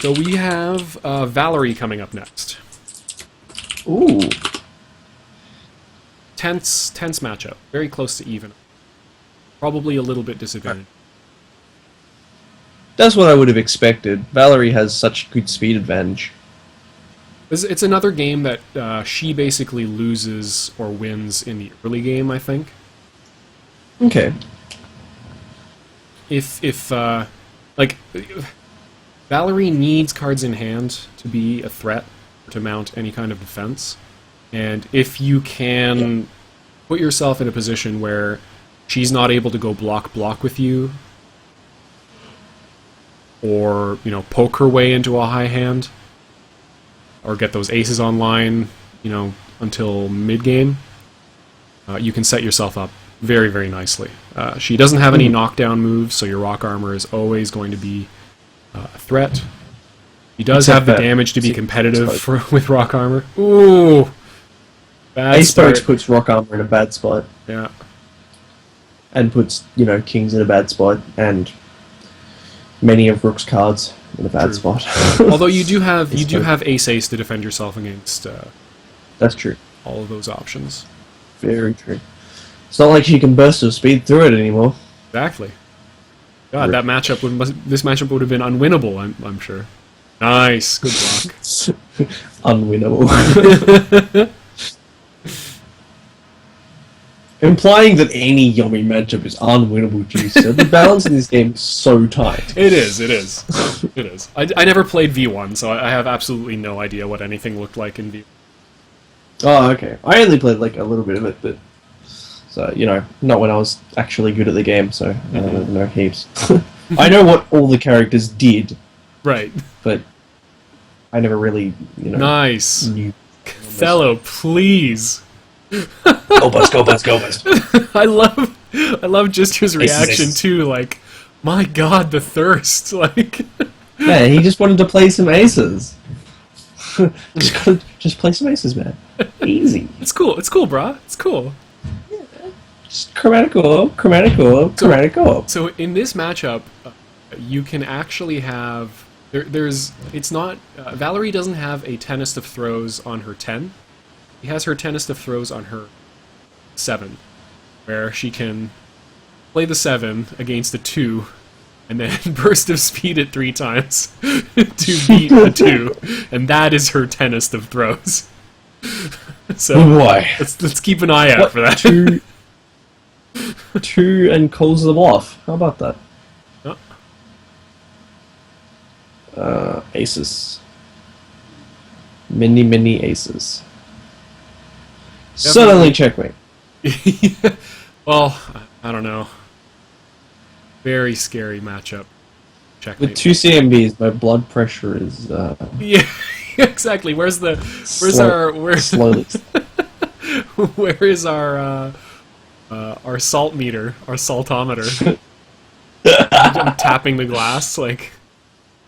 So we have Valerie coming up next. Ooh. Tense matchup. Very close to even. Probably a little bit disadvantaged. That's what I would have expected. Valerie has such good speed advantage. It's another game that she basically loses or wins in the early game, I think. Okay. If like, Valerie needs cards in hand to be a threat, to mount any kind of defense. And if you can put yourself in a position where she's not able to go block with you, or, you know, poke her way into a high hand, or get those aces online, you know, until mid-game, you can set yourself up very, very nicely. She doesn't have any knockdown moves, so your rock armor is always going to be a threat. He does have the damage to be competitive with rock armor. Ooh! Bad Ace start. Pokes puts rock armor in a bad spot. Yeah. And puts, you know, kings in a bad spot, and many of Rook's cards in a bad spot. Although you do have ace to defend yourself against That's true. all of those options. Very true. It's not like she can burst her speed through it anymore. Exactly. God, that matchup this matchup would have been unwinnable, I'm sure. Nice, good block. Unwinnable. Implying that any Yomi matchup is unwinnable, Djister. The balance in this game is so tight. It is. It is. I never played V1, so I have absolutely no idea what anything looked like in V1. Oh, okay. I only played like a little bit of it, but so you know, not when I was actually good at the game. So I don't know heaps. I know what all the characters did, right? But I never really, you know. Nice, knew Thelo, please. Go bust! I love Djister's reaction too. Like, my God, the thirst! Like, yeah, he just wanted to play some aces. just play some aces, man. Easy. It's cool, brah. It's cool. Just chromatic orb. So in this matchup, you can actually have it's not Valerie doesn't have a tenest of throws on her 10. She has her tenest of throws on her 7, where she can play the 7 against a 2, and then burst of speed it 3 times to beat a 2, and that is her tenest of throws. So why? Let's keep an eye out for that. 2 and calls them off. How about that? Aces. Many aces. Suddenly checkmate. Well, I don't know. Very scary matchup. Checkmate. With 2 CMBs, my blood pressure is yeah, exactly. Where is our salt meter, our saltometer? I'm tapping the glass, like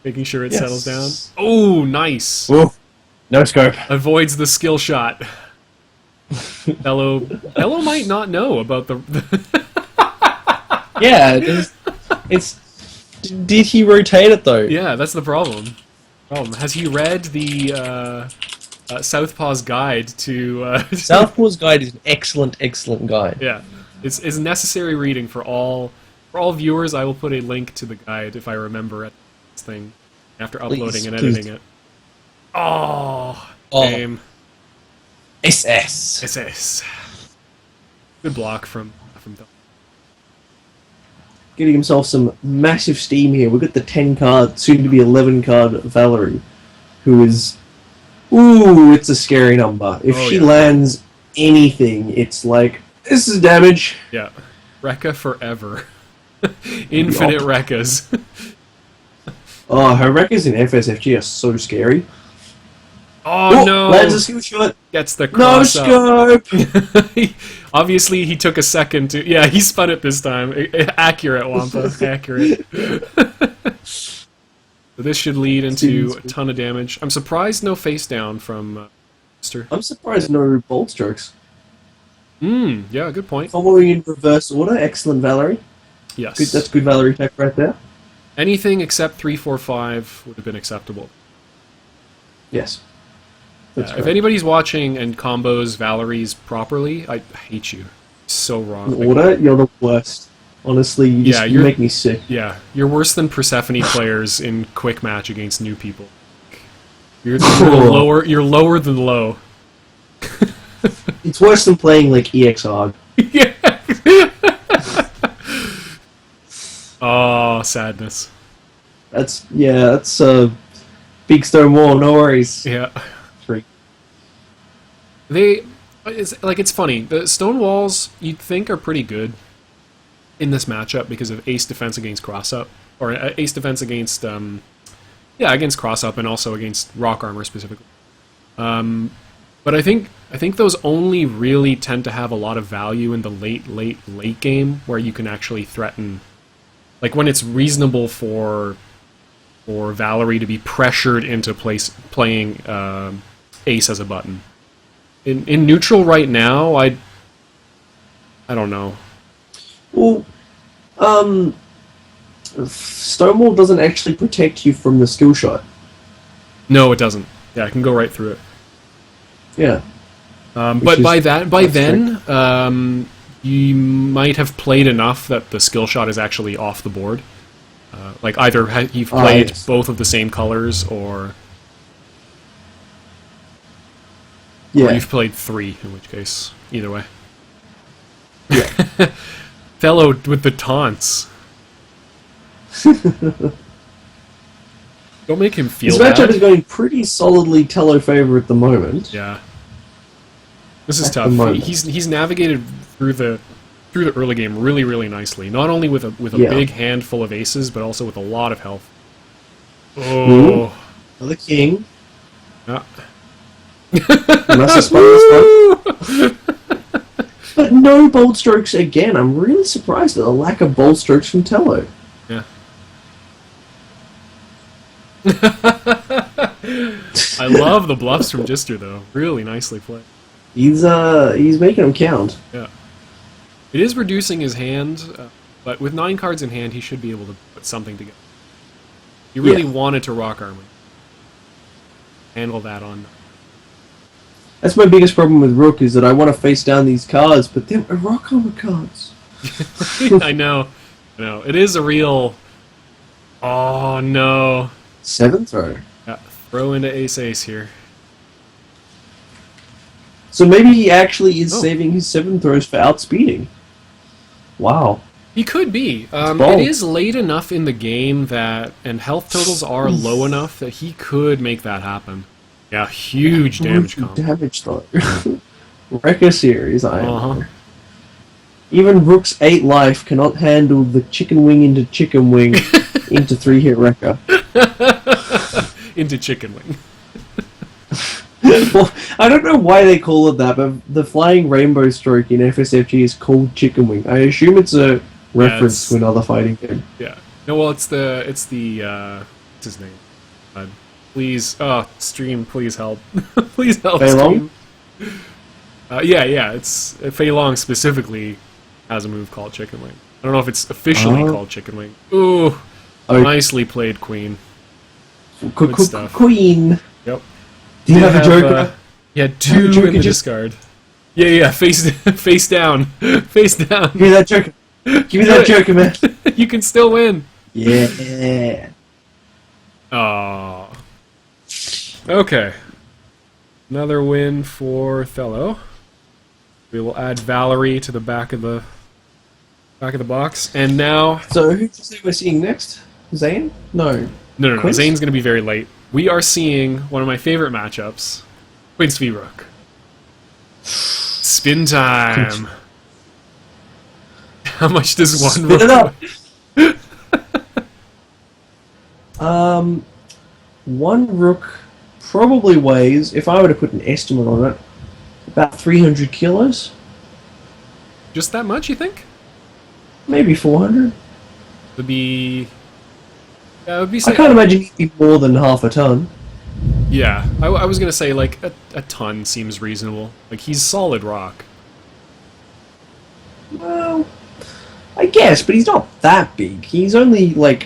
making sure it settles down. Oh, nice. Ooh, no scope. Avoids the skill shot. Thelo might not know about the. Yeah, it's. Did he rotate it though? Yeah, that's the problem. Has he read the Southpaw's guide to? Southpaw's guide is an excellent guide. Yeah, it's necessary reading for all viewers. I will put a link to the guide if I remember this thing after uploading and editing it. Oh, game. SS. Good block from Getting himself some massive steam here. We've got the 10 card, soon to be 11 card Valerie, who is, it's a scary number. If she lands anything, it's like, this is damage. Yeah, Rekka forever. Infinite Rekkas. Oh, her Rekkas in FSFG are so scary. Oh no! Lands a skill shot. Gets the cross No scope. Obviously, he took a second to. Yeah, he spun it this time. Accurate, Wampa. Accurate. So this should lead into a ton of damage. I'm surprised no face down from Djister. I'm surprised no bolt strokes. Yeah, good point. Following in reverse order, excellent Valerie. Yes. Good, that's good Valerie tech right there. Anything except 3-4-5 would have been acceptable. Yes. If anybody's watching and combos Valerie's properly, I hate you. So wrong. In order, you're the worst. Honestly, you make me sick. Yeah, you're worse than Persephone players in quick match against new people. You're lower than low. It's worse than playing like EXR. Yeah. Oh, sadness. That's big stone wall. No worries. Yeah. 3. It's funny. The stone walls you'd think are pretty good in this matchup because of ace defense against cross up, or ace defense against against cross up and also against rock armor specifically. But I think those only really tend to have a lot of value in the late game where you can actually threaten, like when it's reasonable for Valerie to be pressured into playing ace as a button. In neutral right now, I don't know. Well, Stonewall doesn't actually protect you from the skill shot. No, it doesn't. Yeah, I can go right through it. Yeah. But by then, you might have played enough that the skill shot is actually off the board. Like either you've played both of the same colors, or you've played 3, in which case, either way. Yeah. Thelo with the taunts. Don't make him feel bad. This matchup is going pretty solidly Thelo favor at the moment. Yeah. This is tough. He's navigated through the early game really, really nicely. Not only with a big handful of aces, but also with a lot of health. Oh. Another king. Yeah. Must have spun this one. But no bold strokes again. I'm really surprised at the lack of bold strokes from Thelo. Yeah. I love the bluffs from Djister, though. Really nicely played. He's making them count. Yeah. It is reducing his hand, but with 9 cards in hand, he should be able to put something together. He really wanted to rock armor. Handle that on. That's my biggest problem with Rook, is that I want to face down these cards, but they're rock armor cards. I know. It is a real... Oh, no. 7 throw. Yeah, throw into ace here. So maybe he actually is saving his 7 throws for outspeeding. Wow. He could be. It is late enough in the game that, and health totals are low enough that he could make that happen. Yeah, huge damage comp. Damage though. Wrecker series, Even Rook's 8 life cannot handle the chicken wing into chicken wing into 3-hit wrecker. Into chicken wing. Well, I don't know why they call it that, but the flying rainbow stroke in FSFG is called chicken wing. I assume it's a reference to another fighting game. Yeah. No, well, it's the what's his name? Please, stream, please help. Please help, Fei stream. It's Fei Long specifically has a move called Chicken Wing. I don't know if it's officially called Chicken Wing. Ooh, nicely played, Queen. Good stuff. Queen. Yep. Do you have a Joker? Yeah, 2 in the discard. Yeah, face down. Face down. Give me that Joker. Give me that Joker, man. You can still win. Yeah. Aww. Okay. Another win for Thelo. We will add Valerie to the back of the box, and now. So who do you say we're seeing next? Zane? No. No. Zane's going to be very late. We are seeing one of my favorite matchups, Quince v Rook. Spin time. How much does one Rook? Spin it up. One Rook probably weighs, if I were to put an estimate on it, about 300 kilos. Just that much, you think? Maybe 400. Would be. Yeah, it would be. I can't imagine he'd be more than half a ton. Yeah, I was gonna say like a ton seems reasonable. Like he's solid rock. Well, I guess, but he's not that big. He's only like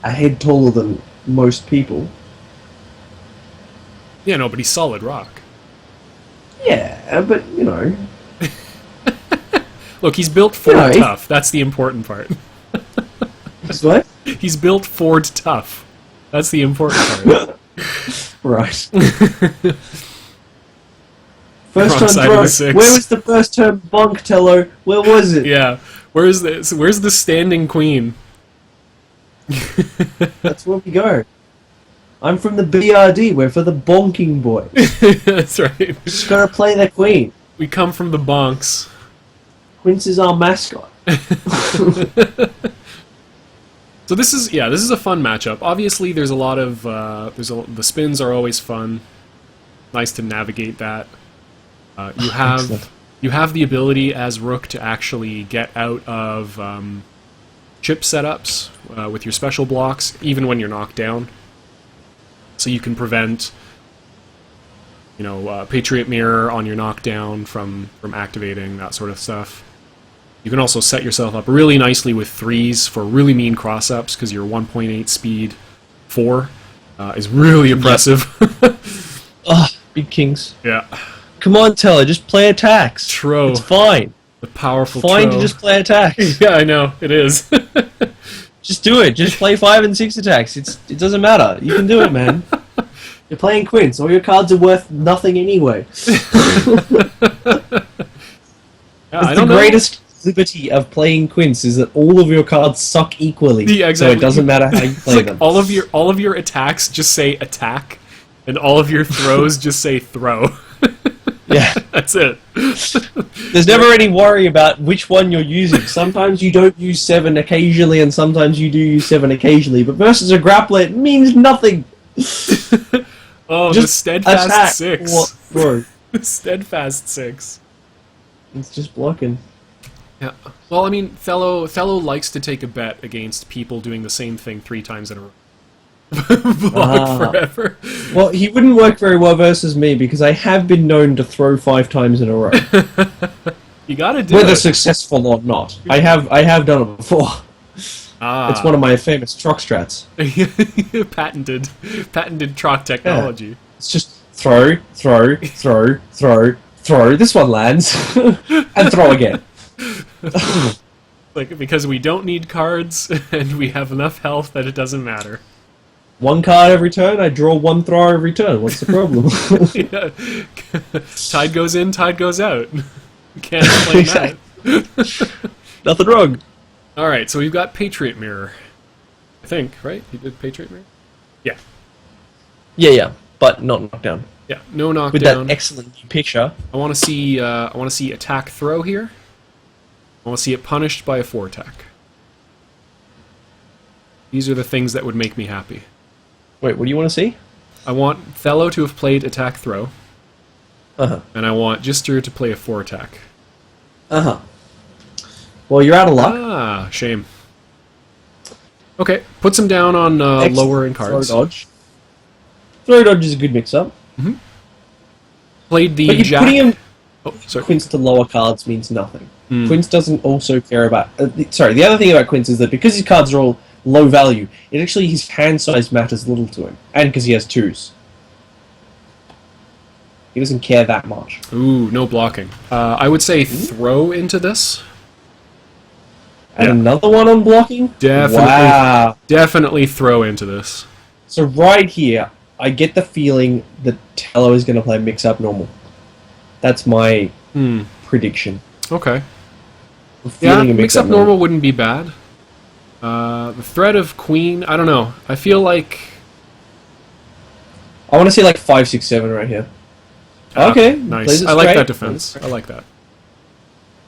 a head taller than most people. Yeah, no, but he's solid rock. Yeah, but, you know... Look, he's built Ford tough. That's the important part. What? He's built Ford tough. That's the important part. Right. First turn throw. Where was the first turn bonk, Tello? Where was it? Yeah. Where's the standing queen? That's where we go. I'm from the BRD. We're for the bonking boy. That's right. Just gotta play the queen. We come from the bonks. Quince is our mascot. So this is a fun matchup. Obviously, there's a lot of the spins are always fun. Nice to navigate that. You have the ability as Rook to actually get out of chip setups with your special blocks, even when you're knocked down. So you can prevent, Patriot Mirror on your knockdown from activating, that sort of stuff. You can also set yourself up really nicely with 3s for really mean cross-ups, because your 1.8 speed 4 is really impressive. Ugh, big kings. Yeah. Come on, Teller, just play attacks. Tro. It's fine. The powerful fine Tro. To just play attacks. Yeah, I know, it is. Just do it. Just play 5 and 6 attacks. It doesn't matter. You can do it, man. You're playing Quince. All your cards are worth nothing anyway. Yeah, the greatest liberty of playing Quince is that all of your cards suck equally. Yeah, exactly. So it doesn't matter how you play them. All of your attacks just say attack, and all of your throws just say throw. Yeah. That's it. There's never any worry about which one you're using. Sometimes you don't use 7 occasionally, and sometimes you do use 7 occasionally. But versus a grappler, it means nothing. Oh, just the steadfast attack. 6. Bro. Steadfast 6. It's just blocking. Yeah. Well, I mean, Thelo likes to take a bet against people doing the same thing 3 times in a row. Block forever. Well, he wouldn't work very well versus me because I have been known to throw 5 times in a row. You gotta do Whether successful or not. I have done it before. It's one of my famous troc strats. Patented troc technology. Yeah. It's just throw. This one lands. And throw again. Like, because we don't need cards, and we have enough health that it doesn't matter. 1 card every turn, I draw 1 thrower every turn. What's the problem? Yeah. Tide goes in, tide goes out. Can't explain that. Nothing wrong. Alright, so we've got Patriot Mirror. I think, right? You did Patriot Mirror? Yeah. Yeah, but not knockdown. Yeah, no knockdown. With that excellent new picture. I want to see attack throw here. I want to see it punished by a 4 attack. These are the things that would make me happy. Wait, what do you want to see? I want Thelo to have played attack throw. Uh-huh. And I want Djister to play a 4 attack. Uh-huh. Well, you're out of luck. Ah, shame. Okay, puts him down on lower in cards. Throw dodge. Throw dodge is a good mix-up. Mm-hmm. Played the but Jack... putting him sorry. Quince to lower cards means nothing. Quince doesn't also care about... the other thing about Quince is that because his cards are all low value, his hand size matters little to him. And because he has 2s. He doesn't care that much. Ooh, no blocking. I would say throw into this. And another one on blocking? Definitely, wow. Definitely throw into this. So right here, I get the feeling that Tello is going to play mix-up normal. That's my prediction. Okay. Yeah, mix-up normal wouldn't be bad. The threat of Queen, I don't know. I feel like... I want to see like 5, 6, 7 right here. Okay. Nice. I like that defense. I like that.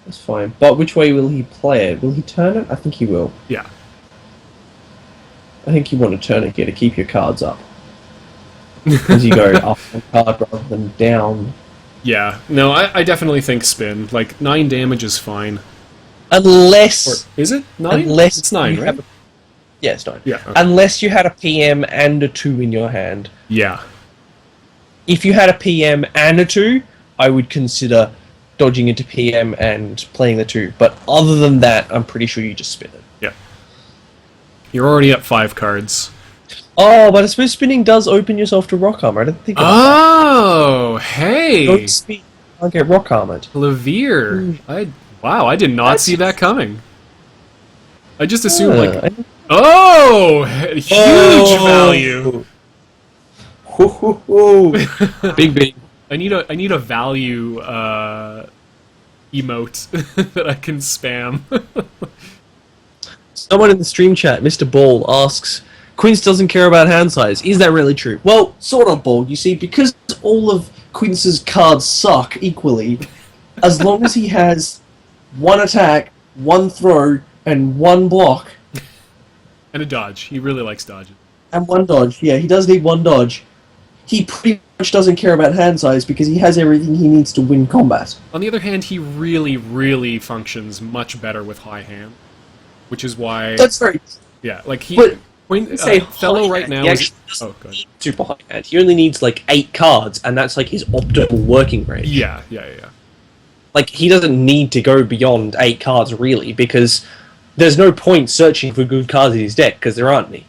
That's fine. But which way will he play it? Will he turn it? I think he will. Yeah. I think you want to turn it here to keep your cards up. As you go up a card rather than down. Yeah. No, I definitely think spin. Like, 9 damage is fine. Unless... Is it 9? Unless it's 9, right? Yeah, it's 9. Yeah. Okay. Unless you had a PM and a 2 in your hand. Yeah. If you had a PM and a 2, I would consider dodging into PM and playing the 2. But other than that, I'm pretty sure you just spin it. Yeah. You're already up 5 cards. Oh, but I suppose spinning does open yourself to rock armor. I didn't think about that. Hey! Don't spin, I'll get rock armored. Levere. Wow, I did not see that coming. I just assumed, like... Oh! Huge value! Big. I need a value, emote that I can spam. Someone in the stream chat, Mr. Ball, asks, Quince doesn't care about hand size. Is that really true? Well, sort of, Ball. You see, because all of Quince's cards suck equally, as long as he has 1 attack, 1 throw, and 1 block... And a dodge. He really likes dodging. And 1 dodge. Yeah, he does need 1 dodge. He pretty much doesn't care about hand size because he has everything he needs to win combat. On the other hand, he really, really functions much better with high hand. Which is why... That's very... Yeah, like he... But, Thelo right now is... Oh, go ahead. Super high hand. He only needs, like, 8 cards, and that's, like, his optimal working range. Yeah. Like, he doesn't need to go beyond 8 cards, really, because there's no point searching for good cards in his deck, because there aren't any.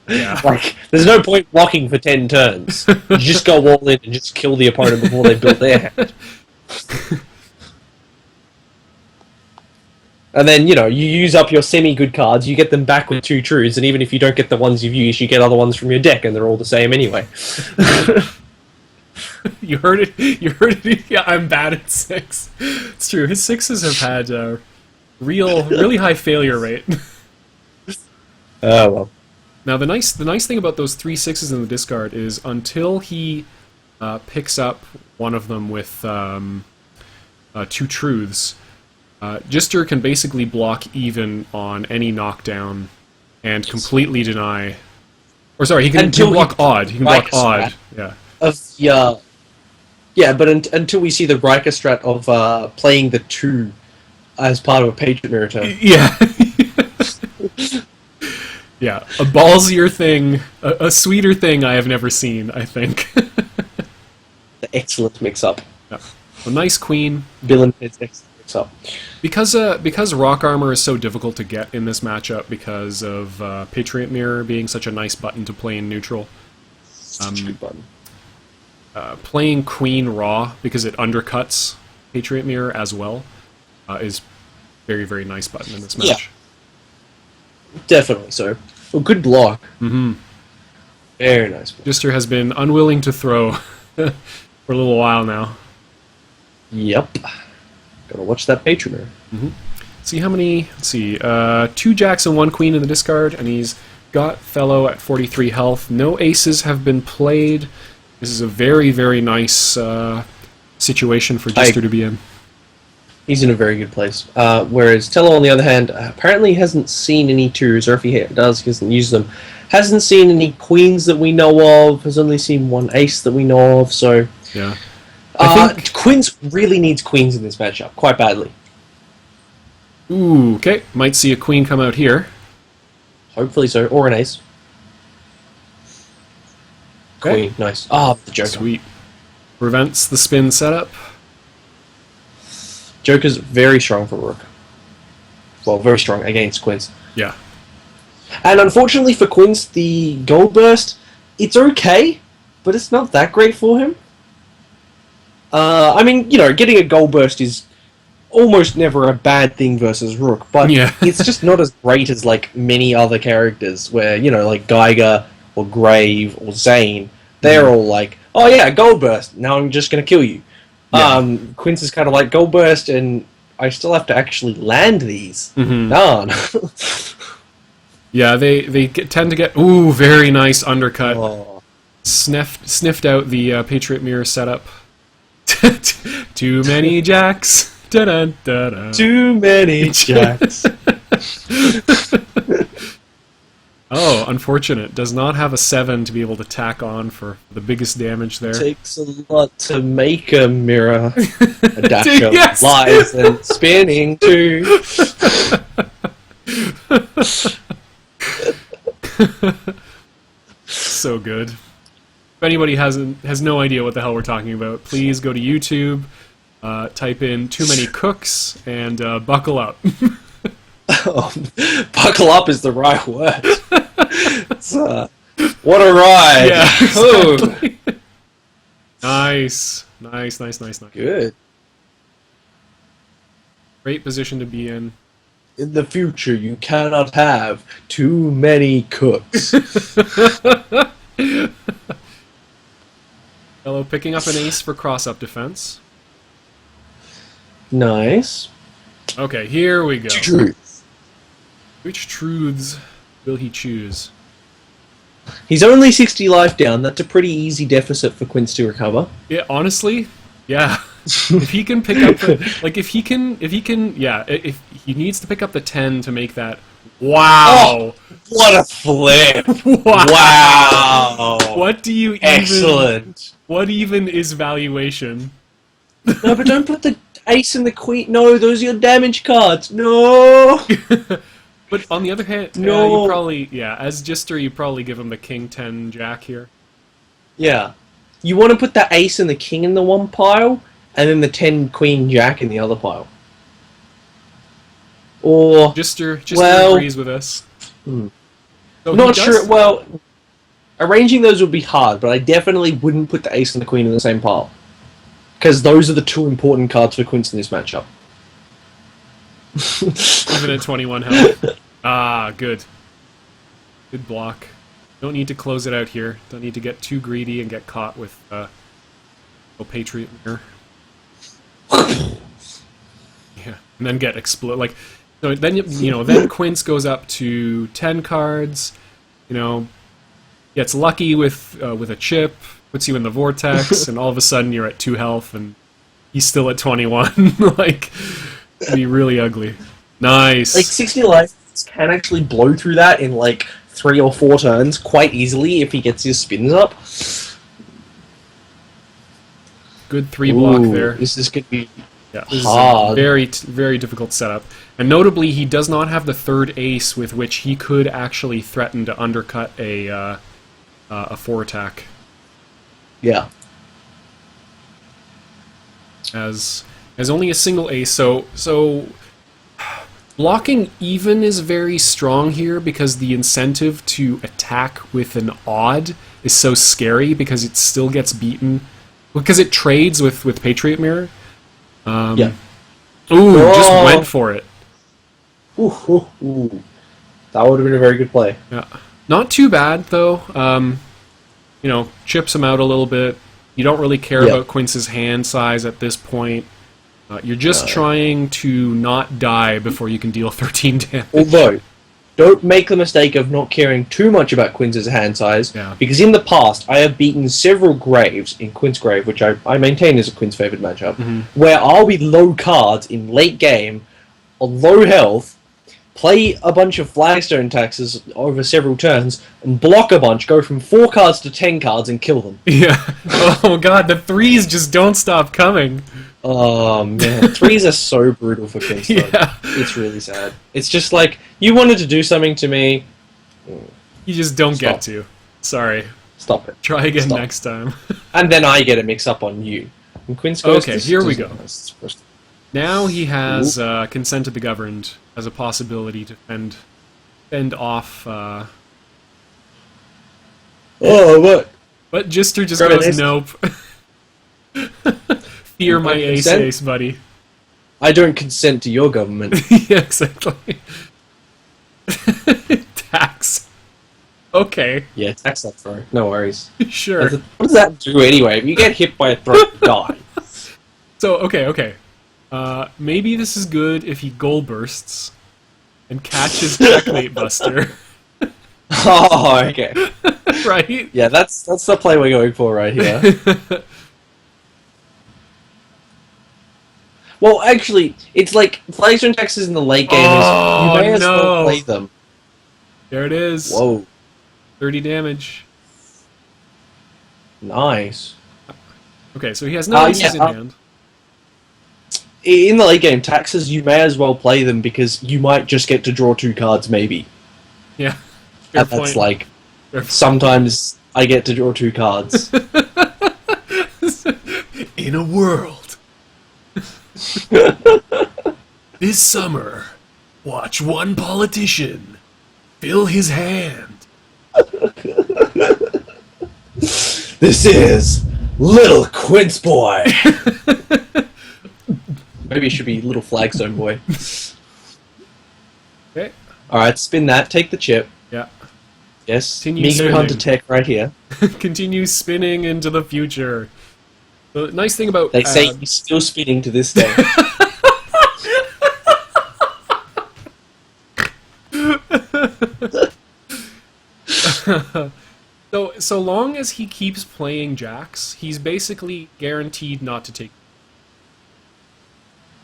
Yeah. Like, there's no point walking for 10 turns. You just go all in and just kill the opponent before they build their hand. And then, you know, you use up your semi-good cards, you get them back with 2 truths, and even if you don't get the ones you've used, you get other ones from your deck, and they're all the same anyway. You heard it. Yeah, I'm bad at 6. It's true. His 6s have had a really high failure rate. Oh, well. Now, the nice thing about those 3 6s in the discard is until he picks up one of them with 2 truths, Djister can basically block even on any knockdown and completely deny... Or sorry, he can block odd. He can block odd. Yeah. Yeah, but until we see the Riker strat of playing the 2 as part of a Patriot Mirror turn. Yeah. Yeah, a ballsier thing, a sweeter thing I have never seen, I think. The excellent mix-up. Yeah. A nice queen. Bill and Ted's excellent mix-up. Because rock armor is so difficult to get in this matchup because of Patriot Mirror being such a nice button to play in neutral. Good button. Playing Queen raw, because it undercuts Patriot Mirror as well, is very, very nice button in this match. Yeah. Definitely so. Well, good block. Mm-hmm. Very nice block. Djister has been unwilling to throw for a little while now. Yep. Gotta watch that Patriot Mirror. Mm-hmm. See how many... Let's see. 2 jacks and 1 queen in the discard, and he's got Thelo at 43 health. No aces have been played. This is a very, very nice situation for Djister to be in. He's in a very good place. Whereas Thelo, on the other hand, apparently hasn't seen any 2s, or if he does, he hasn't used them. Hasn't seen any queens that we know of, has only seen 1 ace that we know of, so... Yeah. I think Quince really needs queens in this matchup, quite badly. Ooh, okay. Might see a queen come out here. Hopefully so, or an ace. Okay. Queen, nice. Ah, the Joker. Sweet. Prevents the spin setup. Joker's very strong for Rook. Well, very strong against Quince. Yeah. And unfortunately for Quince, the Gold Burst, it's okay, but it's not that great for him. I mean, you know, getting a Gold Burst is almost never a bad thing versus Rook, but it's just not as great as, like, many other characters where, you know, like Geiger or Grave or Zane, they're all like, oh yeah, Gold Burst, now I'm just going to kill you. Yeah. Quince is kind of like, Gold Burst, and I still have to actually land these. Darn. Yeah, they tend to get... Ooh, very nice undercut. Oh. Sniffed out the Patriot Mirror setup. Too many jacks. Dun, dun, dun. Too many jacks. Oh, unfortunate. Does not have a 7 to be able to tack on for the biggest damage there. Takes a lot to make a mirror. A dash of lies and spinning too. So good. If anybody has no idea what the hell we're talking about, please go to YouTube, type in "too many cooks" and buckle up. Buckle up is the right word. It's, what a ride! Yeah, exactly. Nice. Good. Great position to be in. In the future, you cannot have too many cooks. Hello, picking up an ace for cross-up defense. Nice. Okay, here we go. Truth. Which truths will he choose? He's only 60 life down. That's a pretty easy deficit for Quince to recover. Yeah, honestly, yeah. If he can pick up the, like, if he can, yeah, if he needs to pick up the 10 to make that. Wow! Oh, what a flip! Wow! What do you even? Excellent. What even is valuation? No, but don't put the ace and the queen. No, those are your damage cards. No. But on the other hand, no. You probably, as Djister, you probably give him the king 10 jack here. Yeah, you want to put the ace and the king in the one pile, and then the 10 queen jack in the other pile. Or Djister agrees with us. So not sure. Well, arranging those would be hard, but I definitely wouldn't put the ace and the queen in the same pile, because those are the two important cards for Quince in this matchup. Even at 21 health. Ah, good. Good block. Don't need to close it out here. Don't need to get too greedy and get caught with a Patriot Mirror. Yeah, and then get explode. Like, so then then Quince goes up to 10 cards. Gets lucky with a chip, puts you in the vortex, and all of a sudden you're at 2 health and he's still at 21. Like. It'd be really ugly. Nice. Like 60 life can actually blow through that in like 3 or 4 turns quite easily if he gets his spins up. Good 3 block there. This is going to be this hard. Is a very difficult setup. And notably, he does not have the 3rd ace with which he could actually threaten to undercut a 4 attack. Yeah. As only a single ace, so blocking even is very strong here because the incentive to attack with an odd is so scary because it still gets beaten because it trades with Patriot Mirror. Yeah. Ooh, just went for it. Ooh. That would have been a very good play. Yeah, not too bad though. Chips him out a little bit. You don't really care about Quince's hand size at this point. You're just trying to not die before you can deal 13 damage. Although, don't make the mistake of not caring too much about Quince's hand size, because in the past I have beaten several Graves in Quince Grave, which I maintain is a Quince favourite matchup, where I'll be low cards in late game, on low health, play a bunch of flagstone taxes over several turns, and block a bunch, go from 4 cards to 10 cards and kill them. Yeah. Oh god, the 3s just don't stop coming. Oh man, 3s are so brutal for Quince. Yeah. It's really sad. It's just like, you wanted to do something to me. You just don't get to. Sorry. Stop it. Try again next time. And then I get a mix-up on you. And Quince goes, okay, here we go. Now he has Consent of the Governed as a possibility to fend off... what? But Djister just goes, nope. Fear my ace, buddy. I don't consent to your government. Yeah, exactly. Tax. Okay. Yeah, tax that throw. No worries. Sure. What does that do anyway? If you get hit by a throw, you die. So, okay. Maybe this is good if he goal bursts and catches Checkmate Buster. Oh, okay. Right? Yeah, that's the play we're going for right here. Well, actually, it's like flagstone taxes in the late game you may as well play them. There it is. Whoa. 30 damage. Nice. Okay, so he has no aces in hand. In the late game, taxes, you may as well play them because you might just get to draw 2 cards, maybe. Yeah. That's like, sometimes I get to draw 2 cards. In a world. This summer, Watch one politician fill his hand. This is Little Quince Boy. Maybe it should be Little Flagstone Boy. Okay. Alright, spin that, take the chip. Yeah. Yes, Continue Migo Hunter Tech right here. Continue spinning into the future. The nice thing about... They say he's still spinning to this day. So long as he keeps playing jacks, he's basically guaranteed not to take...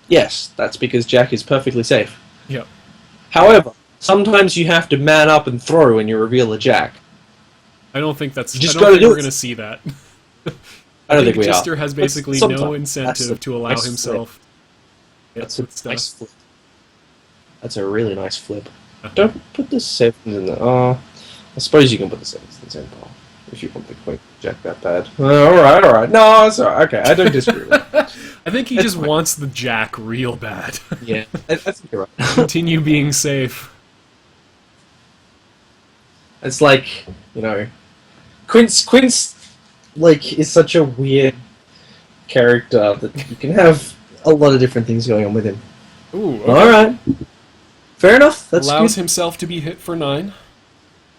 Yes, that's because Jack is perfectly safe. Yep. However, sometimes you have to man up and throw when you reveal a Jack. I don't think that's... You just I don't think gotta we're do it. going to see that. I don't think we Djister are. has basically Sometimes. no That's incentive a to allow nice himself... That's good a stuff. nice flip. That's a really nice flip. Uh-huh. Don't put the sevens in the... I suppose you can put the sevens in the same pile. If you want the Queen Jack that bad. Alright. No, it's alright. Okay, I don't disagree with that. I think he just wants the jack real bad. Yeah, I think you're right. Continue being safe. It's like, you know... Quince, like, is such a weird character that you can have a lot of different things going on with him. Ooh, okay. Alright. Fair enough. That's Allows good. himself to be hit for 9.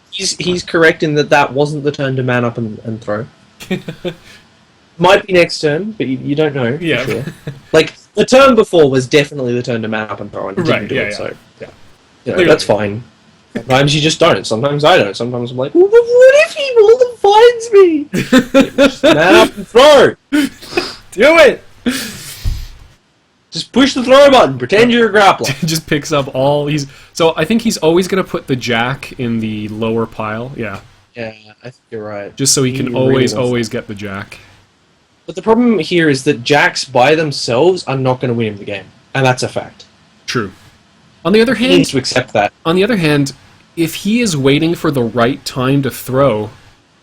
He's correct in that wasn't the turn to man up and throw. Might be next turn, but you don't know for Yeah. sure. Like, the turn before was definitely the turn to man up and throw, and he didn't Right, do yeah, it, yeah. so... Yeah. You know, Clearly. that's fine. Sometimes you just don't. Sometimes I don't. Sometimes I'm like, well, what if he will finds me? Just man up and throw! Do it! Just push the throw button. Pretend you're a grappler. Just picks up all... So I think he's always going to put the jack in the lower pile. Yeah. Yeah, I think you're right. Just so he can really always get the jack. But the problem here is that jacks by themselves are not going to win him the game. And that's a fact. True. On the other He hand... needs to accept that. On the other hand, if he is waiting for the right time to throw,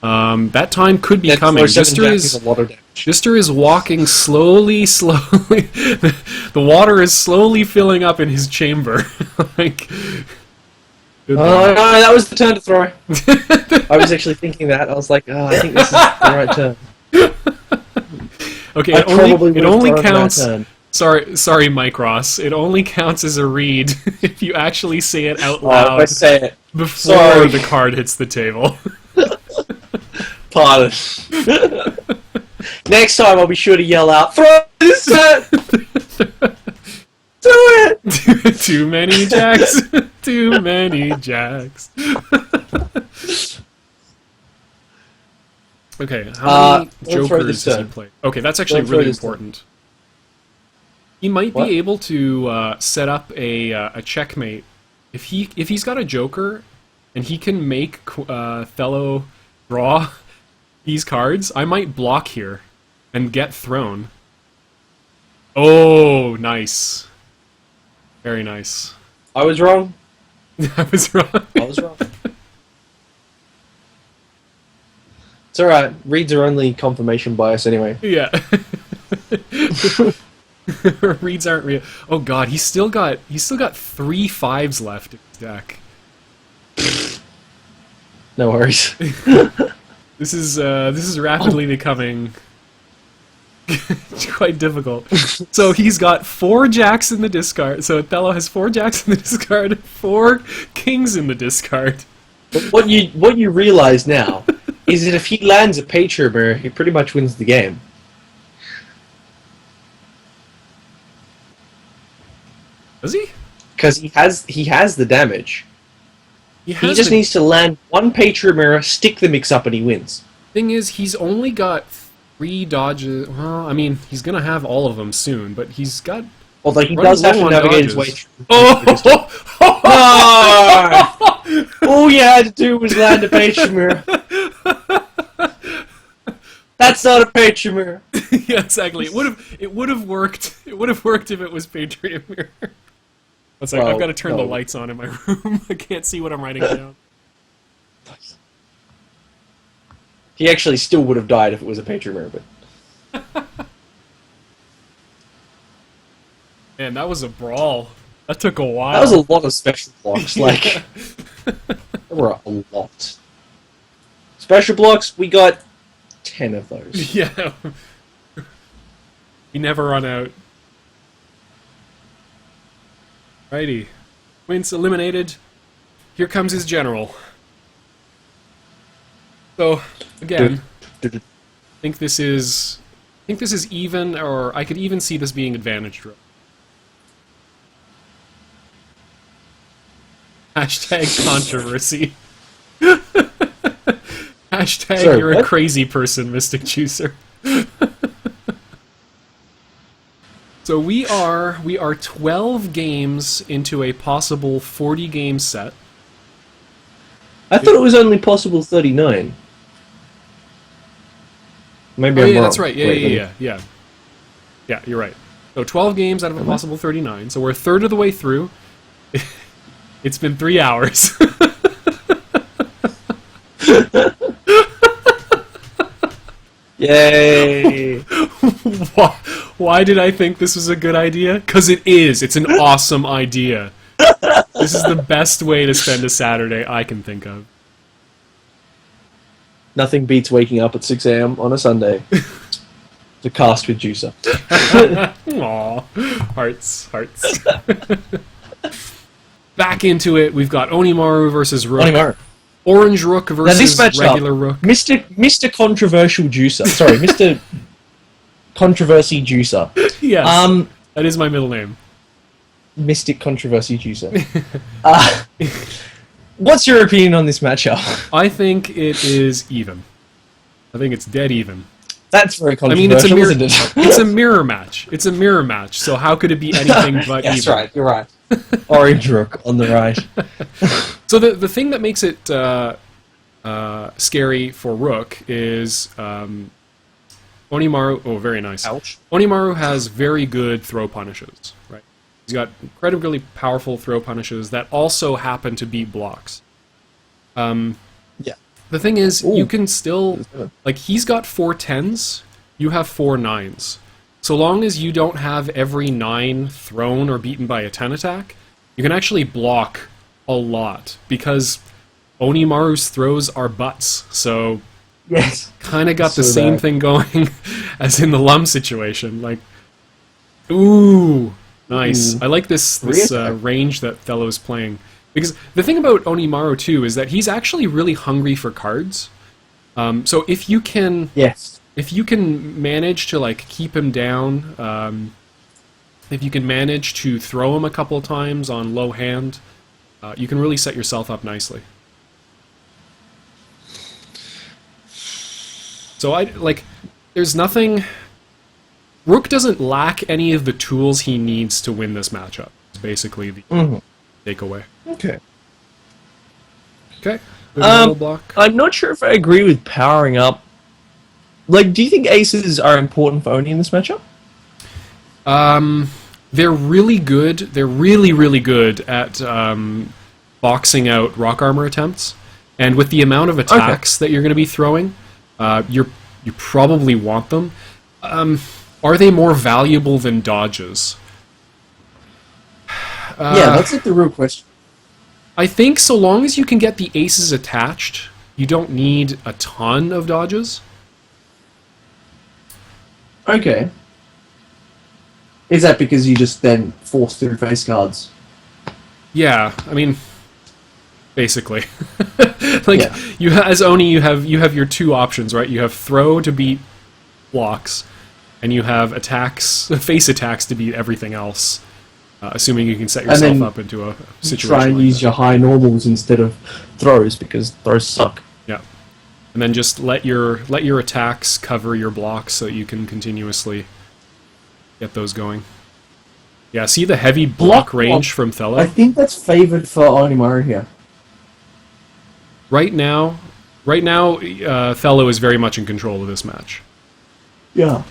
that time could be coming. Djister is walking slowly. The water is slowly filling up in his chamber. Like, Oh no, that was the turn to throw. I was actually thinking that. I was like, oh, I think this is the right turn. Okay, I it only counts. that turn. Sorry, Mike Ross. It only counts as a read if you actually say it out If loud I say it. before Sorry. the card hits the table. Pardon. Next time I'll be sure to yell out, throw this turn! Do it! Too many jacks. Too many jacks. Okay, how many don't throw jokers this does he turn. play? Okay, that's actually Don't throw really this turn. important. He might What? be able to set up a checkmate if he's got a joker and he can make Thelo draw these cards. I might block here and get thrown. Oh, nice. Very nice. I was wrong. I was wrong. I was wrong. It's alright. Reads are only confirmation bias anyway. Yeah. Reads aren't real. Oh god, he's still got 3 5s left in his deck. No worries. This is rapidly becoming quite difficult. So he's got 4 jacks in the discard. So Thelo has 4 jacks in the discard, 4 kings in the discard. But what you realize now is that if he lands a Patriot, he pretty much wins the game. Does he? Because he has the damage. He has just the needs to land one Patriot Mirror, stick the mix up, and he wins. thing is, he's only got 3 dodges. Well, I mean, he's gonna have all of them soon, but he's got. Although he running does have low to on navigate his dodges. way through. Oh! No! All you had to do was land a Patriot Mirror. That's not a Patriot Mirror. Yeah, exactly. It would have worked. It would have worked if it was Patriot Mirror. It's like, I've got to turn the lights on in my room. I can't see what I'm writing down. He actually still would have died if it was a Patriot Mirror, but Man, that was a brawl. That took a while. That was a lot of special blocks. Like, there were a lot. Special blocks, we got 10 of those. Yeah. You never run out. Righty. Quince eliminated. Here comes his general. So, again, I think this is even, or I could even see this being advantaged. Hashtag controversy. Hashtag Sorry, you're what? a crazy person, Mystic Juicer. So we are 12 games into a possible 40-game set. I thought it was only possible 39. Maybe I'm wrong. That's right. Yeah, you're right. So 12 games out of a possible 39. So we're a third of the way through. It's been 3 hours. Yay! Why did I think this was a good idea? Because it is. It's an awesome idea. This is the best way to spend a Saturday I can think of. Nothing beats waking up at 6 a.m. on a Sunday to cast with Juicer. Aww. Hearts. Back into it. We've got Onimaru versus Rook. Onimaru. Orange Rook versus regular Rook. Mr. Controversial Juicer. Sorry, Mr. Controversy Juicer. Yes. That is my middle name. Mystic Controversy Juicer. What's your opinion on this matchup? I think it is even. I think it's dead even. That's very controversial, isn't it? It's a mirror match. It's a mirror match, so how could it be anything but even? That's right, you're right. Orange Rook on the right. So the thing that makes it scary for Rook is Onimaru... Oh, very nice. Ouch. Onimaru has very good throw punishes, right? He's got incredibly powerful throw punishes that also happen to beat blocks. Yeah. The thing is, you can still... Like, he's got 4 10s, you have 4 9s. So long as you don't have every 9 thrown or beaten by a 10 attack, you can actually block a lot, because Onimaru's throws are butts, so... Yes. Kind of got the same thing going as in the Lum situation. Like, ooh, nice. I like this range that Thelo's playing. Because the thing about Onimaru, too, is that he's actually really hungry for cards. So if you can... Yes. If you can manage to, like, keep him down, if you can manage to throw him a couple of times on low hand, you can really set yourself up nicely. So there's nothing... Rook doesn't lack any of the tools he needs to win this matchup. It's basically the takeaway. Okay. Okay. Block. I'm not sure if I agree with powering up. Like, do you think aces are important for Oni in this matchup? They're really good. They're really, really good at boxing out rock armor attempts. And with the amount of attacks that you're going to be throwing, you probably want them. Are they more valuable than dodges? Yeah, that's like the real question. I think so long as you can get the aces attached, you don't need a ton of dodges. Okay. Is that because you just then force through face cards? Yeah, I mean, basically. You as Oni, you have your 2 options, right? You have throw to beat blocks, and you have attacks, face attacks to beat everything else. Assuming you can set yourself up into a situation. Try and use your high normals instead of throws, because throws suck. Yeah, and then just let your attacks cover your blocks so you can continuously get those going. Yeah, see the heavy block range from Thelo? I think that's favored for Onimaru here. Right now, Thelo is very much in control of this match. Yeah.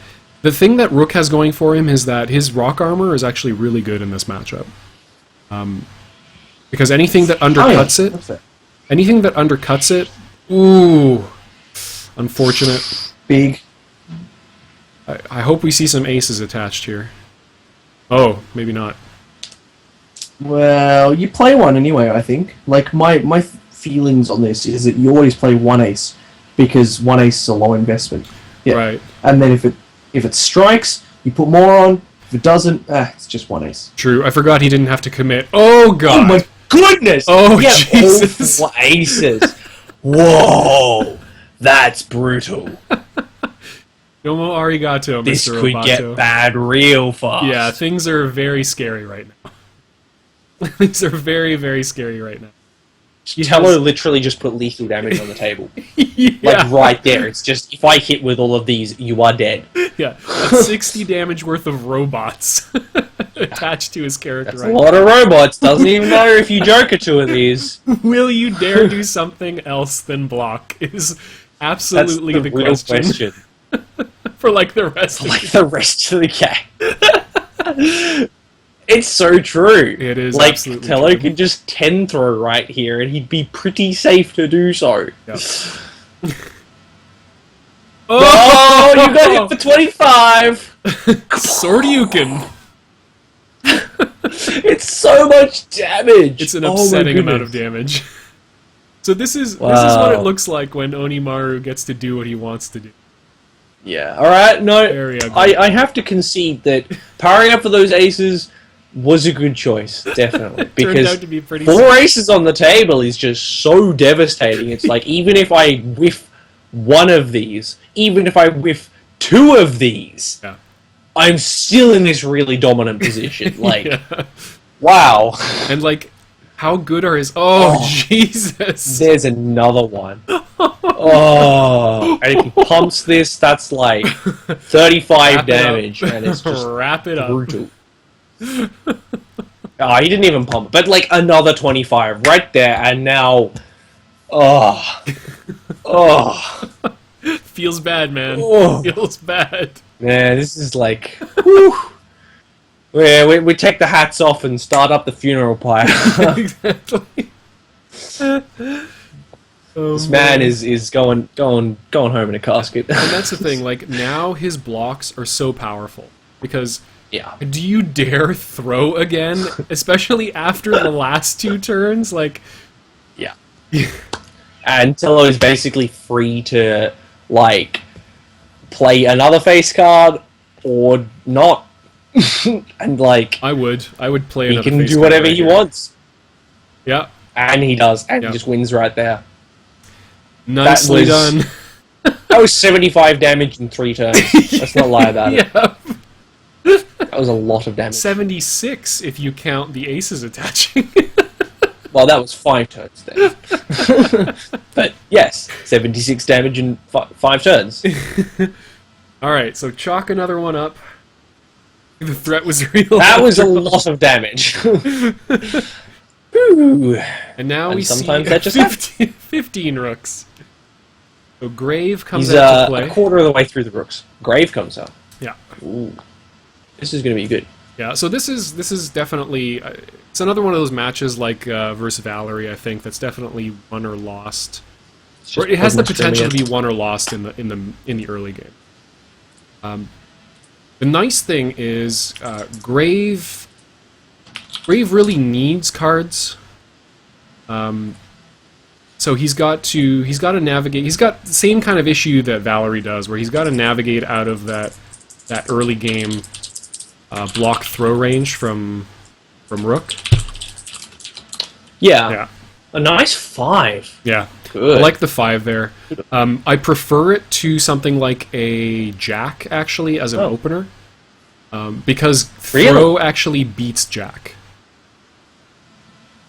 The thing that Rook has going for him is that his rock armor is actually really good in this matchup. Because anything that undercuts it, ooh, unfortunate. Big. I hope we see some aces attached here. Oh, maybe not. Well, you play one anyway, I think. Like, my feelings on this is that you always play one ace, because one ace is a low investment. Yeah. Right. And then if it strikes, you put more on. If it doesn't, it's just one ace. True. I forgot he didn't have to commit. Oh, God. Oh, my goodness! Oh, yeah, Jesus. all 4 aces. Whoa! That's brutal. Domo arigato, This Mr. could Roboto. get bad real fast. Yeah, things are very scary right now. Things are very, very scary right now. Tello literally just put lethal damage on the table. Yeah. Like, right there. It's just, if I hit with all of these, you are dead. Yeah, that's 60 damage worth of robots attached to his character. That's a lot of robots. Doesn't even matter if you joker 2 of these. Will you dare do something else than block? Is absolutely That's the real question. for like the rest of Like the rest of the game. It's so true. It is like, absolutely Tello true. could just 10 throw right here, and he'd be pretty safe to do so. Yep. Oh, you got hit for 25! Soryuken! It's so much damage! It's an Oh my upsetting amount of goodness. damage. So this is what Wow. it looks like when Onimaru gets to do what he wants to do. Yeah, alright, no, Very ugly. I have to concede that powering up for those aces was a good choice, definitely. Turned Because out to be pretty 4 aces on the table is just so devastating. It's like, even if I whiff one of these, even if I whiff 2 of these, Yeah. I'm still in this really dominant position. Like, Yeah. wow. And like, how good are his? Oh, Jesus! There's another one. Oh, and if he pumps this, that's like 35 Wrap it up. damage, and it's just Wrap it up. brutal. Oh, he didn't even pump, but like another 25 right there, and now, oh, Feels bad, man. Oh. Feels bad. man, this is like, whew. We take the hats off and start up the funeral pyre. Exactly. Oh, This man is going home in a casket. And that's the thing. Like, now his blocks are so powerful because. Yeah. Do you dare throw again? Especially after the last 2 turns? Like... Yeah. And Tello is basically free to, like, play another face card or not. And, like, I would play he another can face do card whatever right he here. wants. Yeah. And he does. And Yeah. he just wins right there. Nicely done. That was 75 damage in 3 turns. Let's not lie about it. Yeah. That was a lot of damage. 76 if you count the aces attaching. Well, that was 5 turns then. But, yes, 76 damage in 5 turns. Alright, so chalk another one up. The threat was real. That was a lot of damage. Ooh. And now And we sometimes see that just 15 rooks. So Grave comes He's out to play. a quarter of the way through the Rooks. Grave comes up. Yeah. Ooh. This is going to be good. Yeah, so this is definitely it's another one of those matches like versus Valerie. I think that's definitely won or lost, It's or just it has the almost potential to brilliant. be won or lost in the early game. The nice thing is Grave really needs cards. So he's got to navigate. He's got the same kind of issue that Valerie does, where he's got to navigate out of that early game block throw range from Rook. Yeah. Yeah, A nice 5. yeah. Good. I like the 5 there. I prefer it to something like a Jack actually as an Oh. opener, because Really? throw actually beats Jack.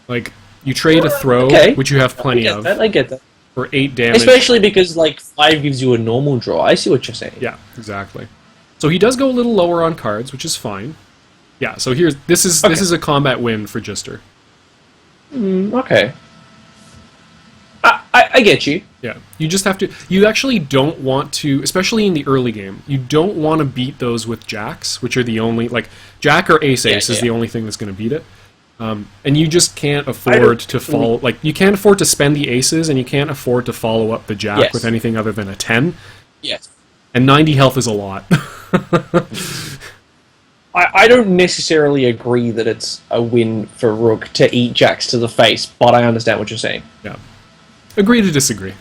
Like you trade a throw, Okay. which you have plenty of, I get that. for 8 damage. Especially because, like, 5 gives you a normal draw. I see what you're saying. Yeah, exactly. So he does go a little lower on cards, which is fine. Yeah, so this is a combat win for Djister. Okay. I get you. Yeah, you just have to. You actually don't want to, especially in the early game. You don't want to beat those with jacks, which are the only Jack or ace is Yeah. the only thing that's going to beat it. And you just can't afford to follow. Like you can't afford to spend the aces, and you can't afford to follow up the jack Yes. with anything other than a 10. Yes. And 90 health is a lot. I don't necessarily agree that it's a win for Rook to eat jacks to the face, but I understand what you're saying. Yeah. Agree to disagree.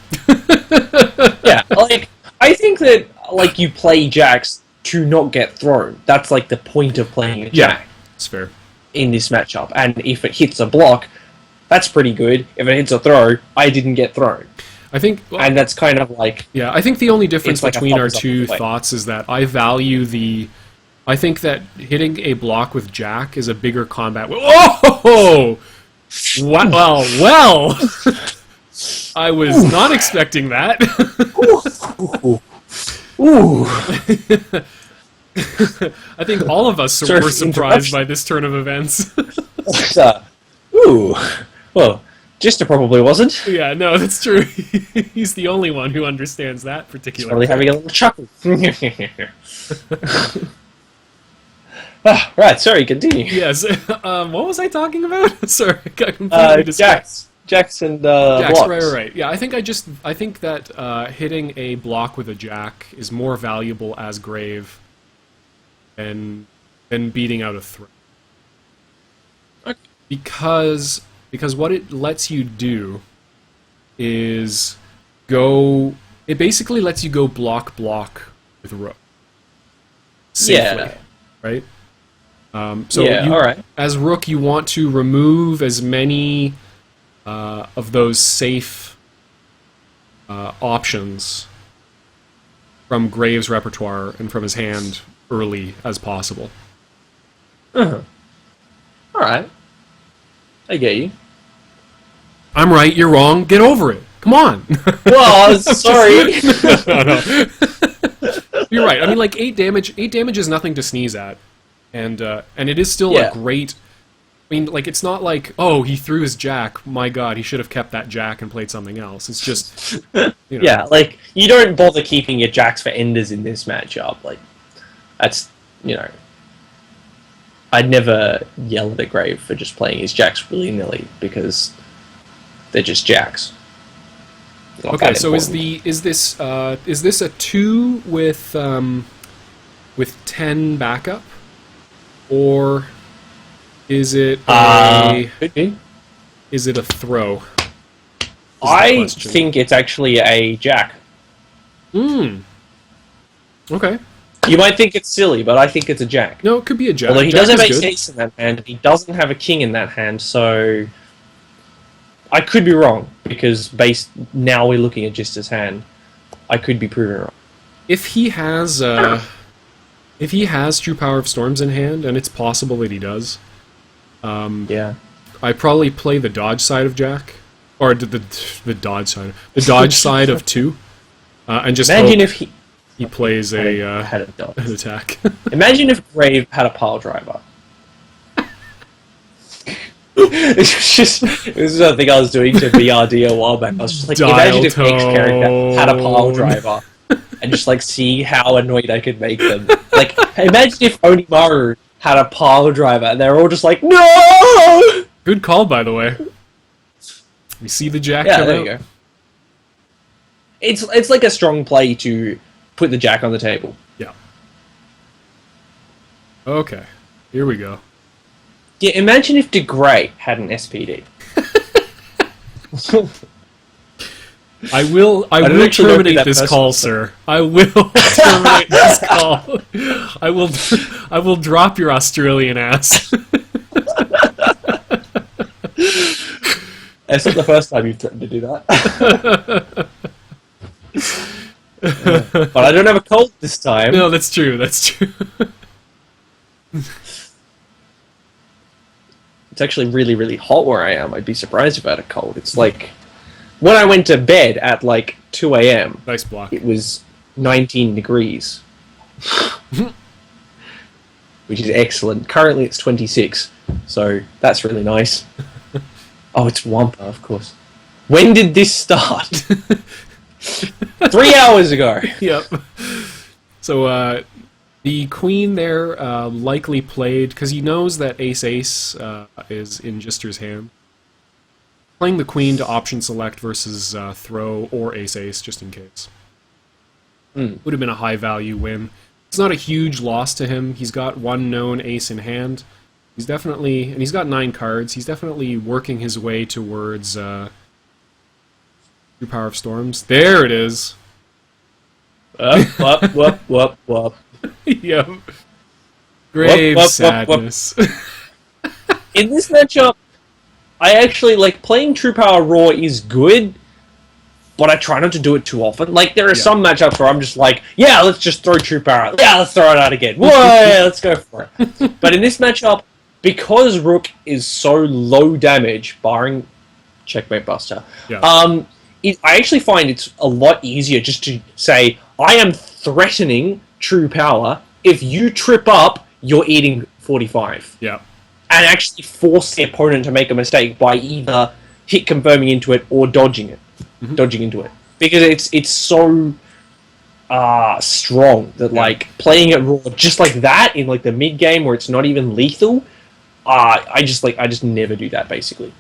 Yeah, like, I think that, like, you play jacks to not get thrown. That's, like, the point of playing a jack. Yeah, it's fair. In this matchup. And if it hits a block, that's pretty good. If it hits a throw, I didn't get thrown. I think... Well, and that's kind of like... Yeah, I think the only difference like between our two thoughts is that I value the... I think that hitting a block with Jack is a bigger combat... Oh! Well... I was not expecting that. Ooh. I think all of us were surprised by this turn of events. Ooh. Well, Djister probably wasn't. Yeah, no, that's true. He's the only one who understands that particular. He's probably having a little chuckle. Right, sorry, continue. Yes. What was I talking about? Sorry, I got completely distracted. Jacks and blocks. Right. Yeah, I think that hitting a block with a jack is more valuable as grave than beating out a throw. Okay. Because what it lets you do is go. It basically lets you go block with Rook safely, right? As Rook, you want to remove as many of those safe options from Graves' repertoire and from his hand early as possible. Alright. I get you. I'm right, you're wrong, get over it. Come on! Well, sorry. No. You're right, I mean, like, 8 damage is nothing to sneeze at. And it is still a great... I mean, like, it's not like, oh, he threw his jack, my god, he should have kept that jack and played something else. It's just, you know. Yeah, like, you don't bother keeping your jacks for enders in this matchup. Like, that's, you know... I'd never yell at a Grave for just playing his jacks willy-nilly, because they're just jacks. Okay, so is this a 2 with 10 backup? Or... Is it a throw? I think it's actually a jack. Okay. You might think it's silly, but I think it's a jack. No, it could be a jack. Although he jack does have ace in that hand, and he doesn't have a king in that hand, so I could be wrong, because now we're looking at Djister's hand. I could be proven wrong. If he has True Power of Storms in hand, and it's possible that he does. I probably play the dodge side of Jack, or the dodge side of 2, and just imagine hope if he plays an attack. Imagine if Grave had a pile driver. It was something I was doing to BRD a while back. I was just like, imagine if X character had a pile driver, and just like see how annoyed I could make them. Like, imagine if Onimaru had a pile driver, and they're all just like, no! Good call, by the way. You see the jack come there out? you go. It's like a strong play to put the jack on the table. Yeah. Okay, here we go. Yeah, imagine if DeGray had an SPD. I will terminate this call, sir. I will terminate this call. I will drop your Australian ass. It's not the first time you've threatened to do that. But I don't have a cold this time. No, that's true. That's true. It's actually really, really hot where I am. I'd be surprised if I had a cold. It's like... When I went to bed at like 2 a.m., nice block. It was 19 degrees. Which is excellent. Currently it's 26, so that's really nice. Oh, it's Wampa, of course. When did this start? 3 hours ago! Yep. So, the queen there likely played, because he knows that ace-ace is in Djister's hand. Playing the queen to option select versus throw or ace-ace, just in case. Would have been a high-value win. it's not a huge loss to him. He's got one known ace in hand. He's definitely, and he's got 9 cards. He's definitely working his way towards True Power of Storms. There it is. Whoop. Yep. Grave sadness. In this matchup, I actually like playing True Power Raw is good, but I try not to do it too often. Like, there are some matchups where I'm just like, yeah, let's just throw True Power. Yeah, let's throw it out again. Whoa, yeah, let's go for it. But in this matchup, because Rook is so low damage, barring Checkmate Buster, I actually find it's a lot easier just to say, I am threatening True Power. If you trip up, you're eating 45. Yeah. And actually force the opponent to make a mistake by either hit confirming into it or dodging it. Dodging into it. Because it's so strong that like playing it raw just like that in like the mid game where it's not even lethal, I just never do that basically.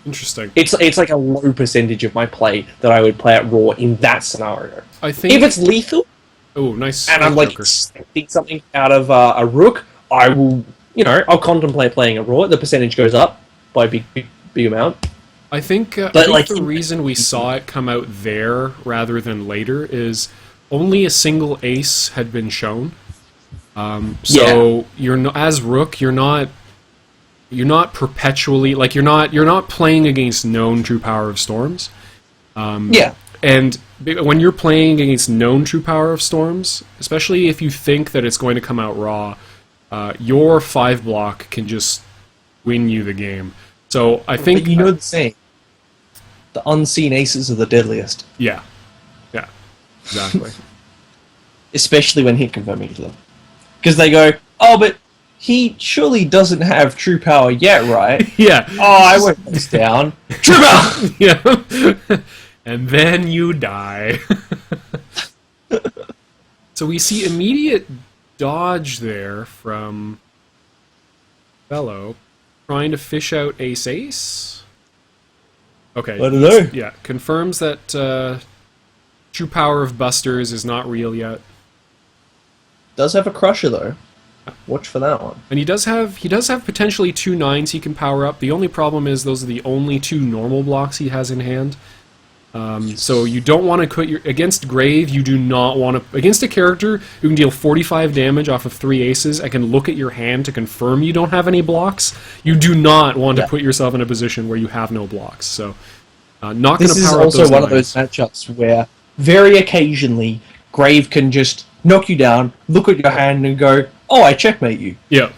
Interesting. It's like a low percentage of my play that I would play at raw in that scenario. I think if it's lethal, oh nice, and I'm like expecting something out of a Rook, I will, I'll contemplate playing a raw. The percentage goes up by a big amount. I think the reason we saw it come out there rather than later is only a single ace had been shown. So you're not, as Rook, you're not perpetually like you're not playing against known True Power of Storms. And when you're playing against known True Power of Storms, especially if you think that it's going to come out raw, your 5 block can just win you the game. So I think you know the saying, the unseen aces are the deadliest. Yeah, exactly. Especially when hit confirming to them, because they go, oh, but he surely doesn't have True Power yet, right? Yeah. Oh, I went this down. True Power. Yeah. And then you die. So we see immediate dodge there from Thelo, trying to fish out ace-ace. Okay. I don't know. Yeah, confirms that True Power of Busters is not real yet. Does have a Crusher though. Watch for that one. And he does have potentially 2 9s he can power up. The only problem is those are the only 2 normal blocks he has in hand. So you don't want to put your against Grave. You do not want to against a character who can deal 45 damage off of 3 aces. I can look at your hand to confirm you don't have any blocks. You do not want to put yourself in a position where you have no blocks. So not going to power up those. This is also one of those matchups where very occasionally Grave can just knock you down, look at your hand, and go, "Oh, I checkmate you." Yeah.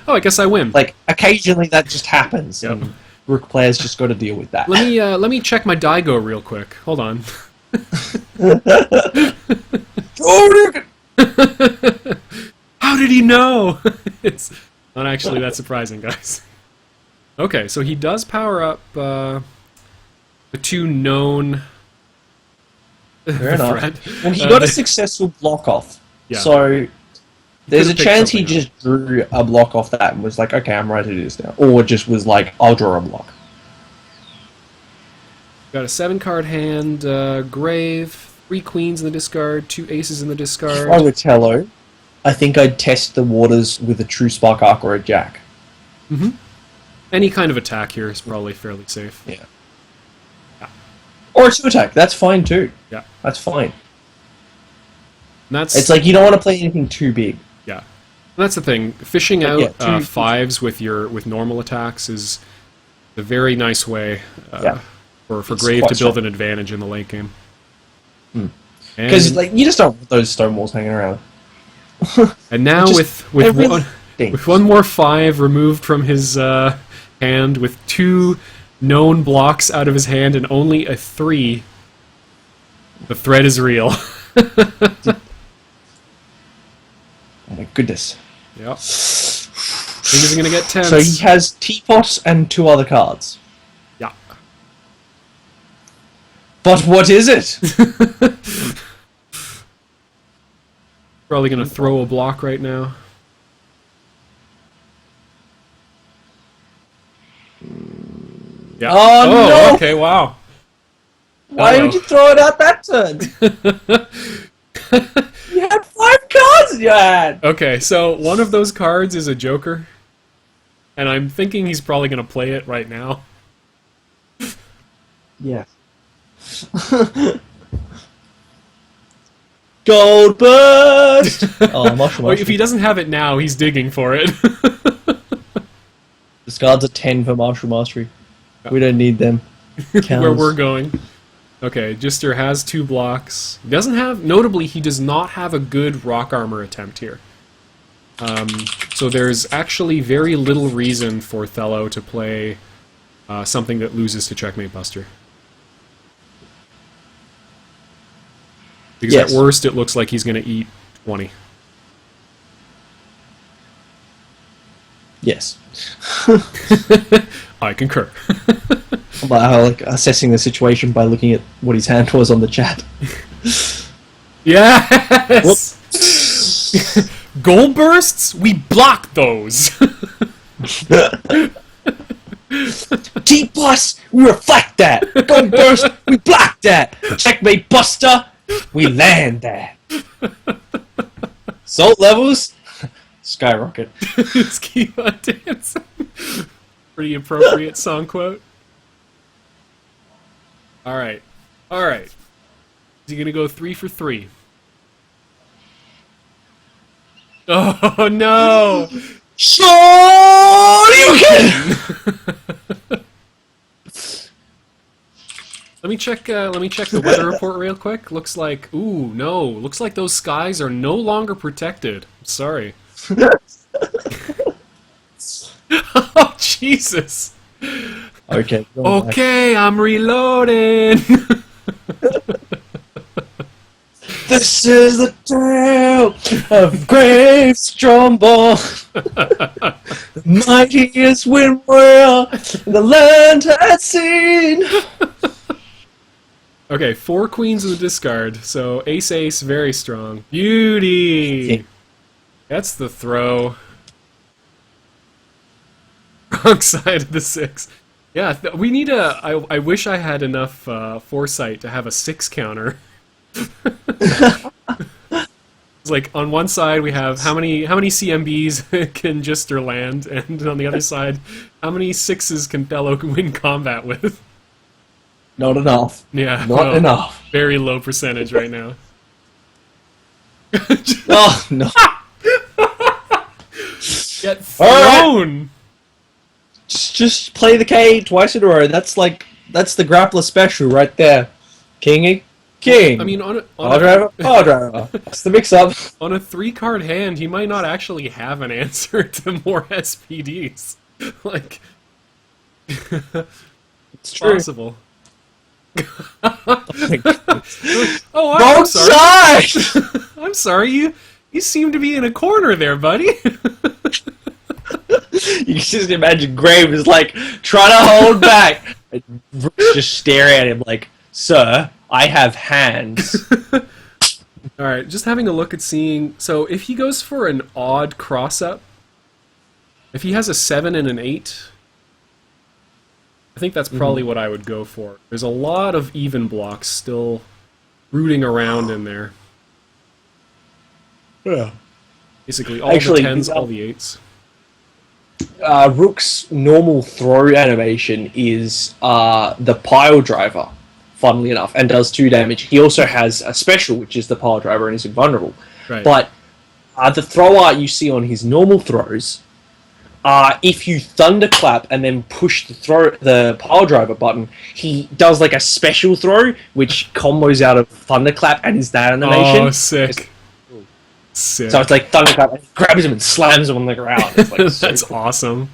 Oh, I guess I win. Like occasionally that just happens. Yep. Rook players just got to deal with that. Let me check my Daigo real quick. Hold on. How did he know? It's not actually that surprising, guys. Okay, so he does power up the 2 known. Fair enough. Well, he got a successful block off. Yeah. So there's a chance he just drew a block off that and was like, okay, I'm ready to do this now. Or just was like, I'll draw a block. Got a 7-card hand, Grave, 3 queens in the discard, 2 aces in the discard. If I were Thelo, I think I'd test the waters with a True Spark Arc or a Jack. Mm-hmm. Any kind of attack here is probably fairly safe. Yeah. Or a 2 attack, that's fine too. Yeah. That's fine. And it's like you don't want to play anything too big. Yeah. And that's the thing. Fishing out 5s with normal attacks is a very nice way for Grave to build an advantage in the late game. Because like you just don't want those Stonewalls hanging around. And now with one more 5 removed from his hand, with 2 known blocks out of his hand and only a 3, the threat is real. Oh my goodness. Yep. Think he's gonna get 10. So he has Teapot and 2 other cards. Yeah. But what is it? Probably gonna throw a block right now. Yeah. Oh no! Okay, wow. Why would you throw it out that turn? You had 5 cards cards in your hand. Okay, so one of those cards is a Joker, and I'm thinking he's probably going to play it right now. Yeah. Gold burst! Oh, mushroom. Well, if he doesn't have it now, he's digging for it. Discards a 10 for martial mastery. We don't need them. Where we're going. Okay, Djister has 2 blocks. He doesn't have... Notably, he does not have a good rock armor attempt here. So there's actually very little reason for Thelo to play something that loses to Checkmate Buster. Because at worst, it looks like he's going to eat 20. Yes. I concur. About like assessing the situation by looking at what his hand was on the chat. Yes! Gold bursts? We block those! T+, we reflect that! Gold burst, we block that! Checkmate Buster, we land that! Salt levels, skyrocket. Just keep on dancing. Pretty appropriate song quote. Alright. Alright. Is he gonna go 3 for 3? Oh no! Sure you can! Let me check the weather report real quick. Looks like looks like those skies are no longer protected. Sorry. Oh Jesus. Okay. Okay, I'm reloading. This is the tale of Grave Stromball, the mightiest wind whale the land has seen. Okay, 4 queens in the discard, so ace, very strong. Beauty! Okay. That's the throw. Wrong side of the 6. Yeah, we need a... I wish I had enough foresight to have a 6 counter. It's like, on one side we have how many CMBs can Djister land, and on the other side, how many 6s can Thelo win combat with? Not enough. Yeah, Not enough. Very low percentage right now. Oh, no. Get thrown! Right. Just play the K twice in a row. That's the grappler special right there. King. I mean, on power driver. That's the mix-up. On a 3-card hand, he might not actually have an answer to more SPDs. Like, it's true. Possible. Oh, I'm sorry. Side! I'm sorry. You seem to be in a corner there, buddy. You can just imagine Grave is like trying to hold back, and Rook's just staring at him like, "Sir, I have hands." Alright, just having a look at seeing... So, if he goes for an odd cross-up, if he has a 7 and an 8, I think that's probably what I would go for. There's a lot of even blocks still rooting around in there. Yeah. Basically, all the 10s, all the 8s. Rook's normal throw animation is the pile driver, funnily enough, and does 2 damage. He also has a special, which is the pile driver, and is invulnerable. Right. But the throw art you see on his normal throws, if you thunderclap and then push the pile driver button, he does like a special throw, which combos out of thunderclap and is that animation. Oh, sick. Sick. So it's like thunderclap, and he grabs him and slams him on the ground. It's like, that's cool. Awesome.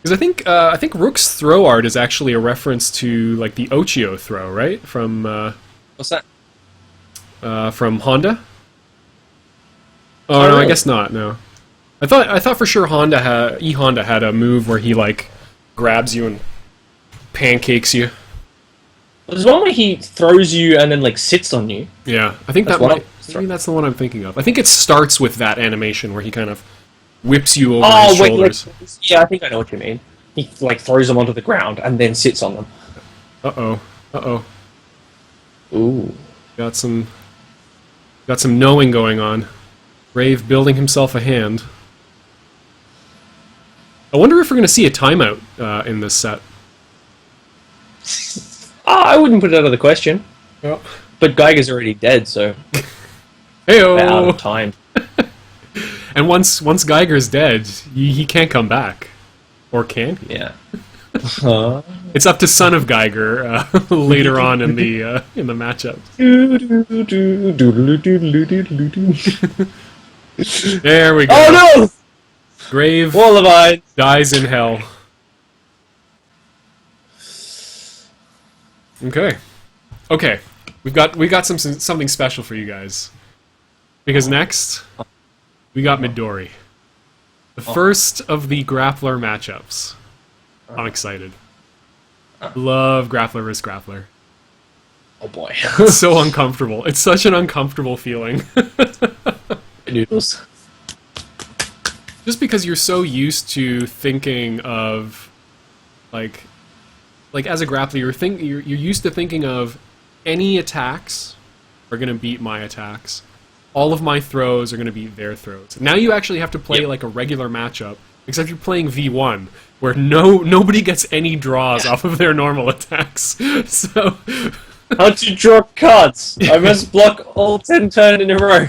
Because I think Rook's throw art is actually a reference to like the Ochio throw, right? From what's that? From Honda. Oh no, really? I guess not. No, I thought for sure Honda had a move where he like grabs you and pancakes you. There's one where he throws you and then like sits on you. Yeah, I think maybe that's the one I'm thinking of. I think it starts with that animation where he kind of whips you over his shoulders. Yeah, I think I know what you mean. He like throws them onto the ground and then sits on them. Uh-oh. Ooh. Got some knowing going on. Brave building himself a hand. I wonder if we're going to see a timeout in this set. I wouldn't put it out of the question. Well. But Geiger's already dead, so Heyo! they're out of time. And once Geiger's dead, he can't come back. Or can he? Yeah. It's up to Son of Geiger later on in the matchup. There we go. Oh no! Grave Wall of Iron dies in hell. Okay. We've got something special for you guys. Because next we got Midori. The first of the grappler matchups. I'm excited. Love grappler vs. grappler. Oh boy. It's so uncomfortable. It's such an uncomfortable feeling. Noodles. Just because you're so used to thinking of, like as a grappler, you're used to thinking of any attacks are gonna beat my attacks. All of my throws are gonna beat their throws. Now you actually have to play like a regular matchup, except you're playing V1, where nobody gets any draws off of their normal attacks. So how to draw cards? I must block all 10 turns in a row.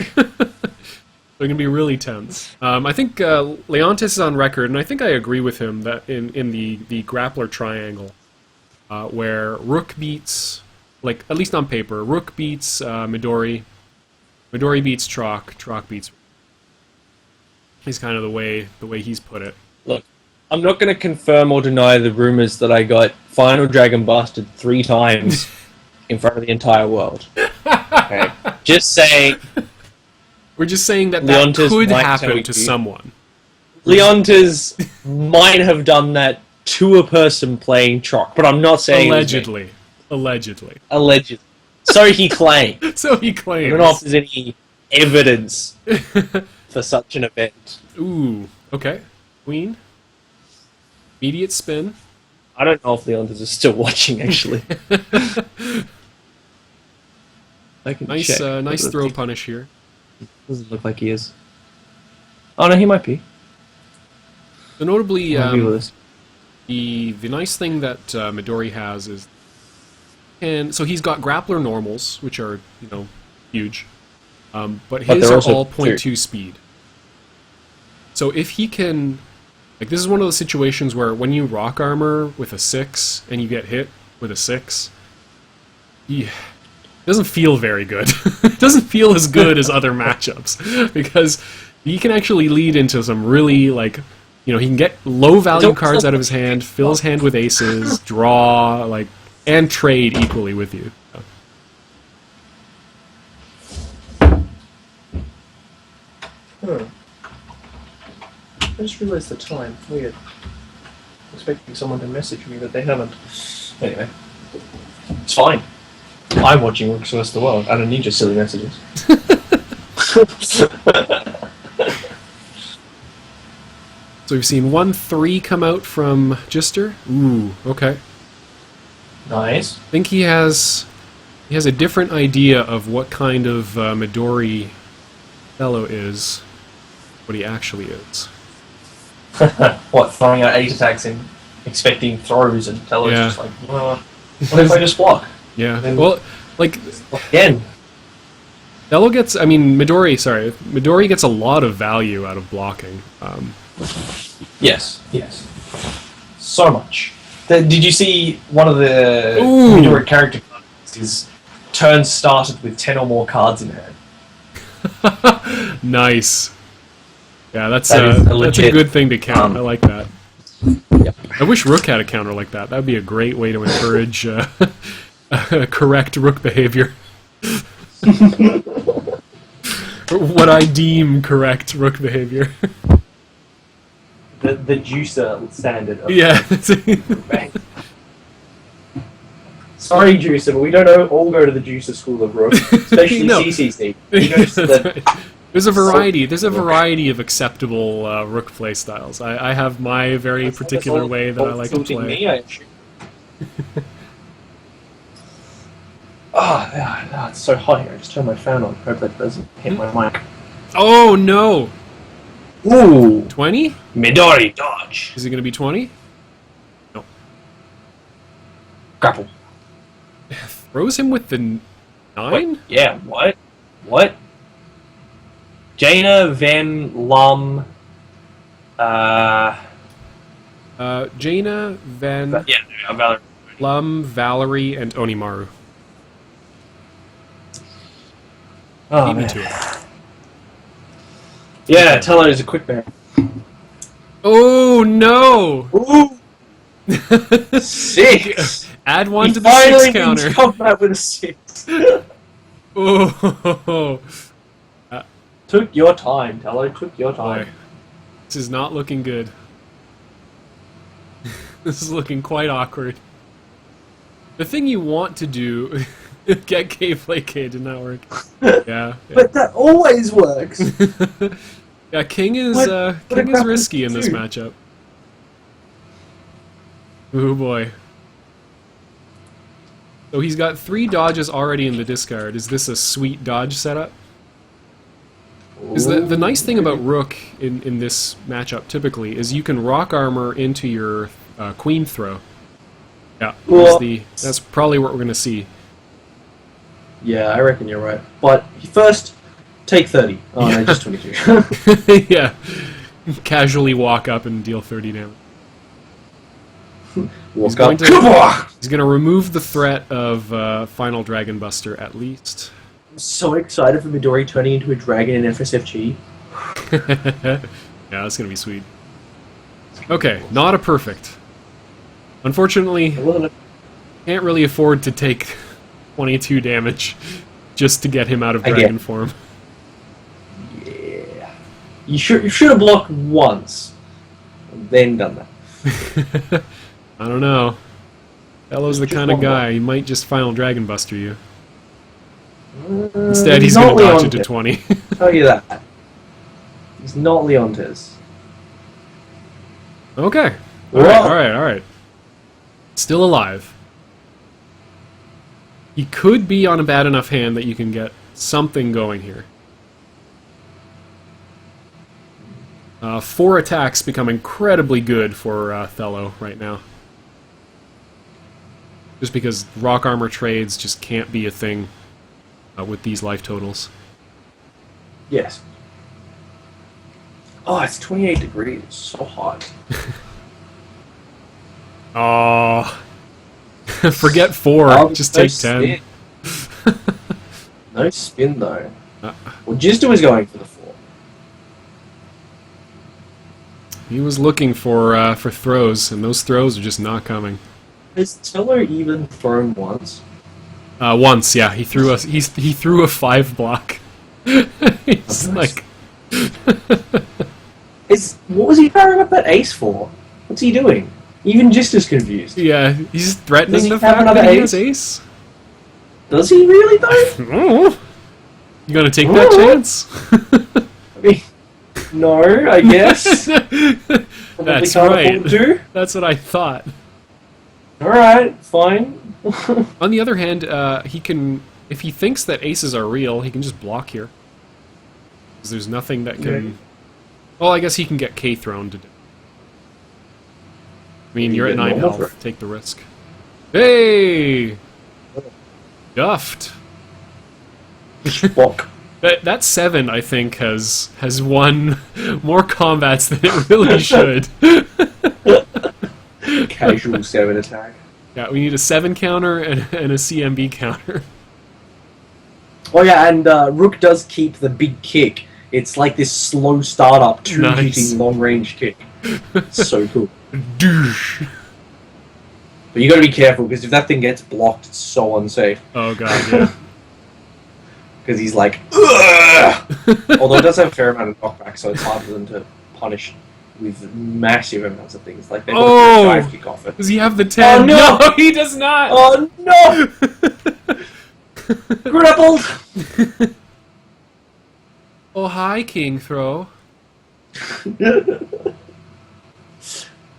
They're going to be really tense. I think Leontis is on record, and I think I agree with him that in the grappler triangle, where Rook beats, like, at least on paper, Rook beats Midori, Midori beats Trock beats Rook. Is kind of the way he's put it. Look, I'm not going to confirm or deny the rumors that I got Final Dragon busted 3 times in front of the entire world. Okay. Just saying... We're just saying that Leontis could happen to someone. Leontis might have done that to a person playing Trock, but I'm not saying Allegedly. Allegedly. So he claims. So he claims. I don't know if there's any evidence for such an event. Ooh, okay. Queen. Immediate spin. I don't know if Leontis is still watching, actually. I can nice check. Nice throw punish here. Doesn't look like he is. Oh no, he might be. So notably, the nice thing that Midori has is, so he's got grappler normals, which are huge, but his are all 0.2 speed. So if he can, like, this is one of those situations where when you rock armor with a 6 and you get hit with a 6, it doesn't feel very good. It doesn't feel as good as other matchups, because he can actually lead into some really, like, he can get low value cards out of his hand, fill his hand with aces, draw, like, and trade equally with you. I just realised the time. Weird. Expecting someone to message me, but they haven't. Anyway, it's fine. I'm watching Rooks vs. the World. I don't need your silly messages. So we've seen 1-3 come out from Djister. Ooh, okay. Nice. I think he has a different idea of what kind of Midori Thelo is, what he actually is. What, throwing out 8 attacks and expecting throws, and Thelo's just like, what if I just block? Yeah, well, like... Again. Thelo gets, Midori gets a lot of value out of blocking. Yes. So much. Did you see one of the Midori character cards? His turn started with 10 or more cards in hand. Nice. Yeah, that's a good thing to count. I like that. Yep. I wish Rook had a counter like that. That would be a great way to encourage correct Rook behavior. What I deem correct Rook behavior. The Djister standard. Yeah. Sorry, Djister, but we don't all go to the Djister school of Rook, especially CCC. He goes to the... There's a variety. There's a variety of acceptable Rook playstyles. I have my very particular way that I like to play. Me, I assume. Oh, it's so hot here. I just turned my fan on. Hope that doesn't hit my mic. Oh no! Ooh. 20? Midori dodge. Is it going to be 20? No. Grapple. Throws him with the 9? Wait, yeah, what? What? Jaina, Ven, Lum, Jaina, Ven, Valerie. Plum, Valerie, and Onimaru. Oh, Beat me man. to it. Yeah, Thelo is a quick man. Oh no! Ooh! 6! Add 1 to the finally 6 counter. combat with a 6. Oh, Took your time, Thelo. Took your time. boy. This is not looking good. This is looking quite awkward. The thing you want to do... Get K, play K, did not work. Yeah. But that always works. Yeah, King is risky in this matchup. Oh boy. So he's got 3 dodges already in the discard. Is this a sweet dodge setup? Is the nice thing about Rook in this matchup typically is you can rock armor into your queen throw. Yeah, that's probably what we're gonna see. Yeah, I reckon you're right. But first, take 30. Oh no, just 22. Yeah, casually walk up and deal 30 damage. He's going to remove the threat of Final Dragon Buster at least. I'm so excited for Midori turning into a dragon in FSFG. Yeah, that's going to be sweet. Okay, not a perfect. Unfortunately, can't really afford to take 22 damage just to get him out of dragon form. Yeah. You should have blocked once, and then done that. I don't know. Thelo's the kind of guy, he might just Final Dragon Buster you. Instead, he's going to dodge it to 20. Tell you that. He's not Leontes. Okay. Alright. Still alive. He could be on a bad enough hand that you can get something going here. 4 attacks become incredibly good for Thelo right now. Just because rock armor trades just can't be a thing with these life totals. Yes. Oh, it's 28 degrees. It's so hot. Oh. Forget 4. Just take 10. No spin, though. Well, Djister was going for the 4. He was looking for throws, and those throws are just not coming. Has Thelo even thrown once? Once, yeah. He threw a 5 block. He's like... What was he powering up that ace for? What's he doing? Even Djister's confused. Yeah, he's threatening the have fact that another he has ace. Does he really, though? Oh. You gonna take that chance? I mean, no, I guess. That's right. That's what I thought. Alright, fine. On the other hand, he can... If he thinks that aces are real, he can just block here. Because there's nothing that can... Yeah. Well, I guess he can get K thrown to... I mean, you're at 9 health. Take the risk. Hey! Duffed. Block. That 7, I think, has won more combats than it really should. Casual 7 attack. Yeah, we need a 7 counter and a CMB counter. Oh yeah, and Rook does keep the big kick. It's like this slow startup, hitting long-range kick. It's so cool. Douche. But you gotta be careful, because if that thing gets blocked, it's so unsafe. Oh god, yeah. Because he's like, ugh! Although it does have a fair amount of knockback, so it's hard for them to punish with massive amounts of things. Like, they've got a dive kick off it. Does he have the 10? Oh no! No, he does not! Oh no! Grappled! Oh, hi, King Throw.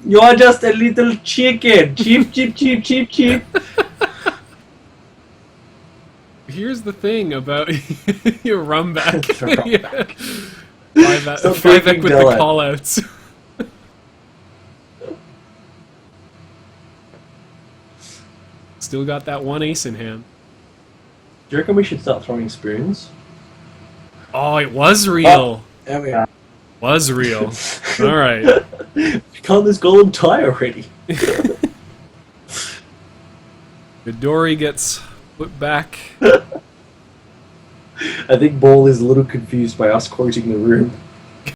You're just a little chicken. Cheep, cheep, cheep, cheep, cheep. here's the thing about your run back. Back. Five back with the call-outs. Still got that one ace in hand. Do you reckon we should start throwing spoons? Oh, it was real. Oh, there we are. Was real. All right. Can't this golem tie already? Midori gets put back. I think Ball is a little confused by us quoting the room.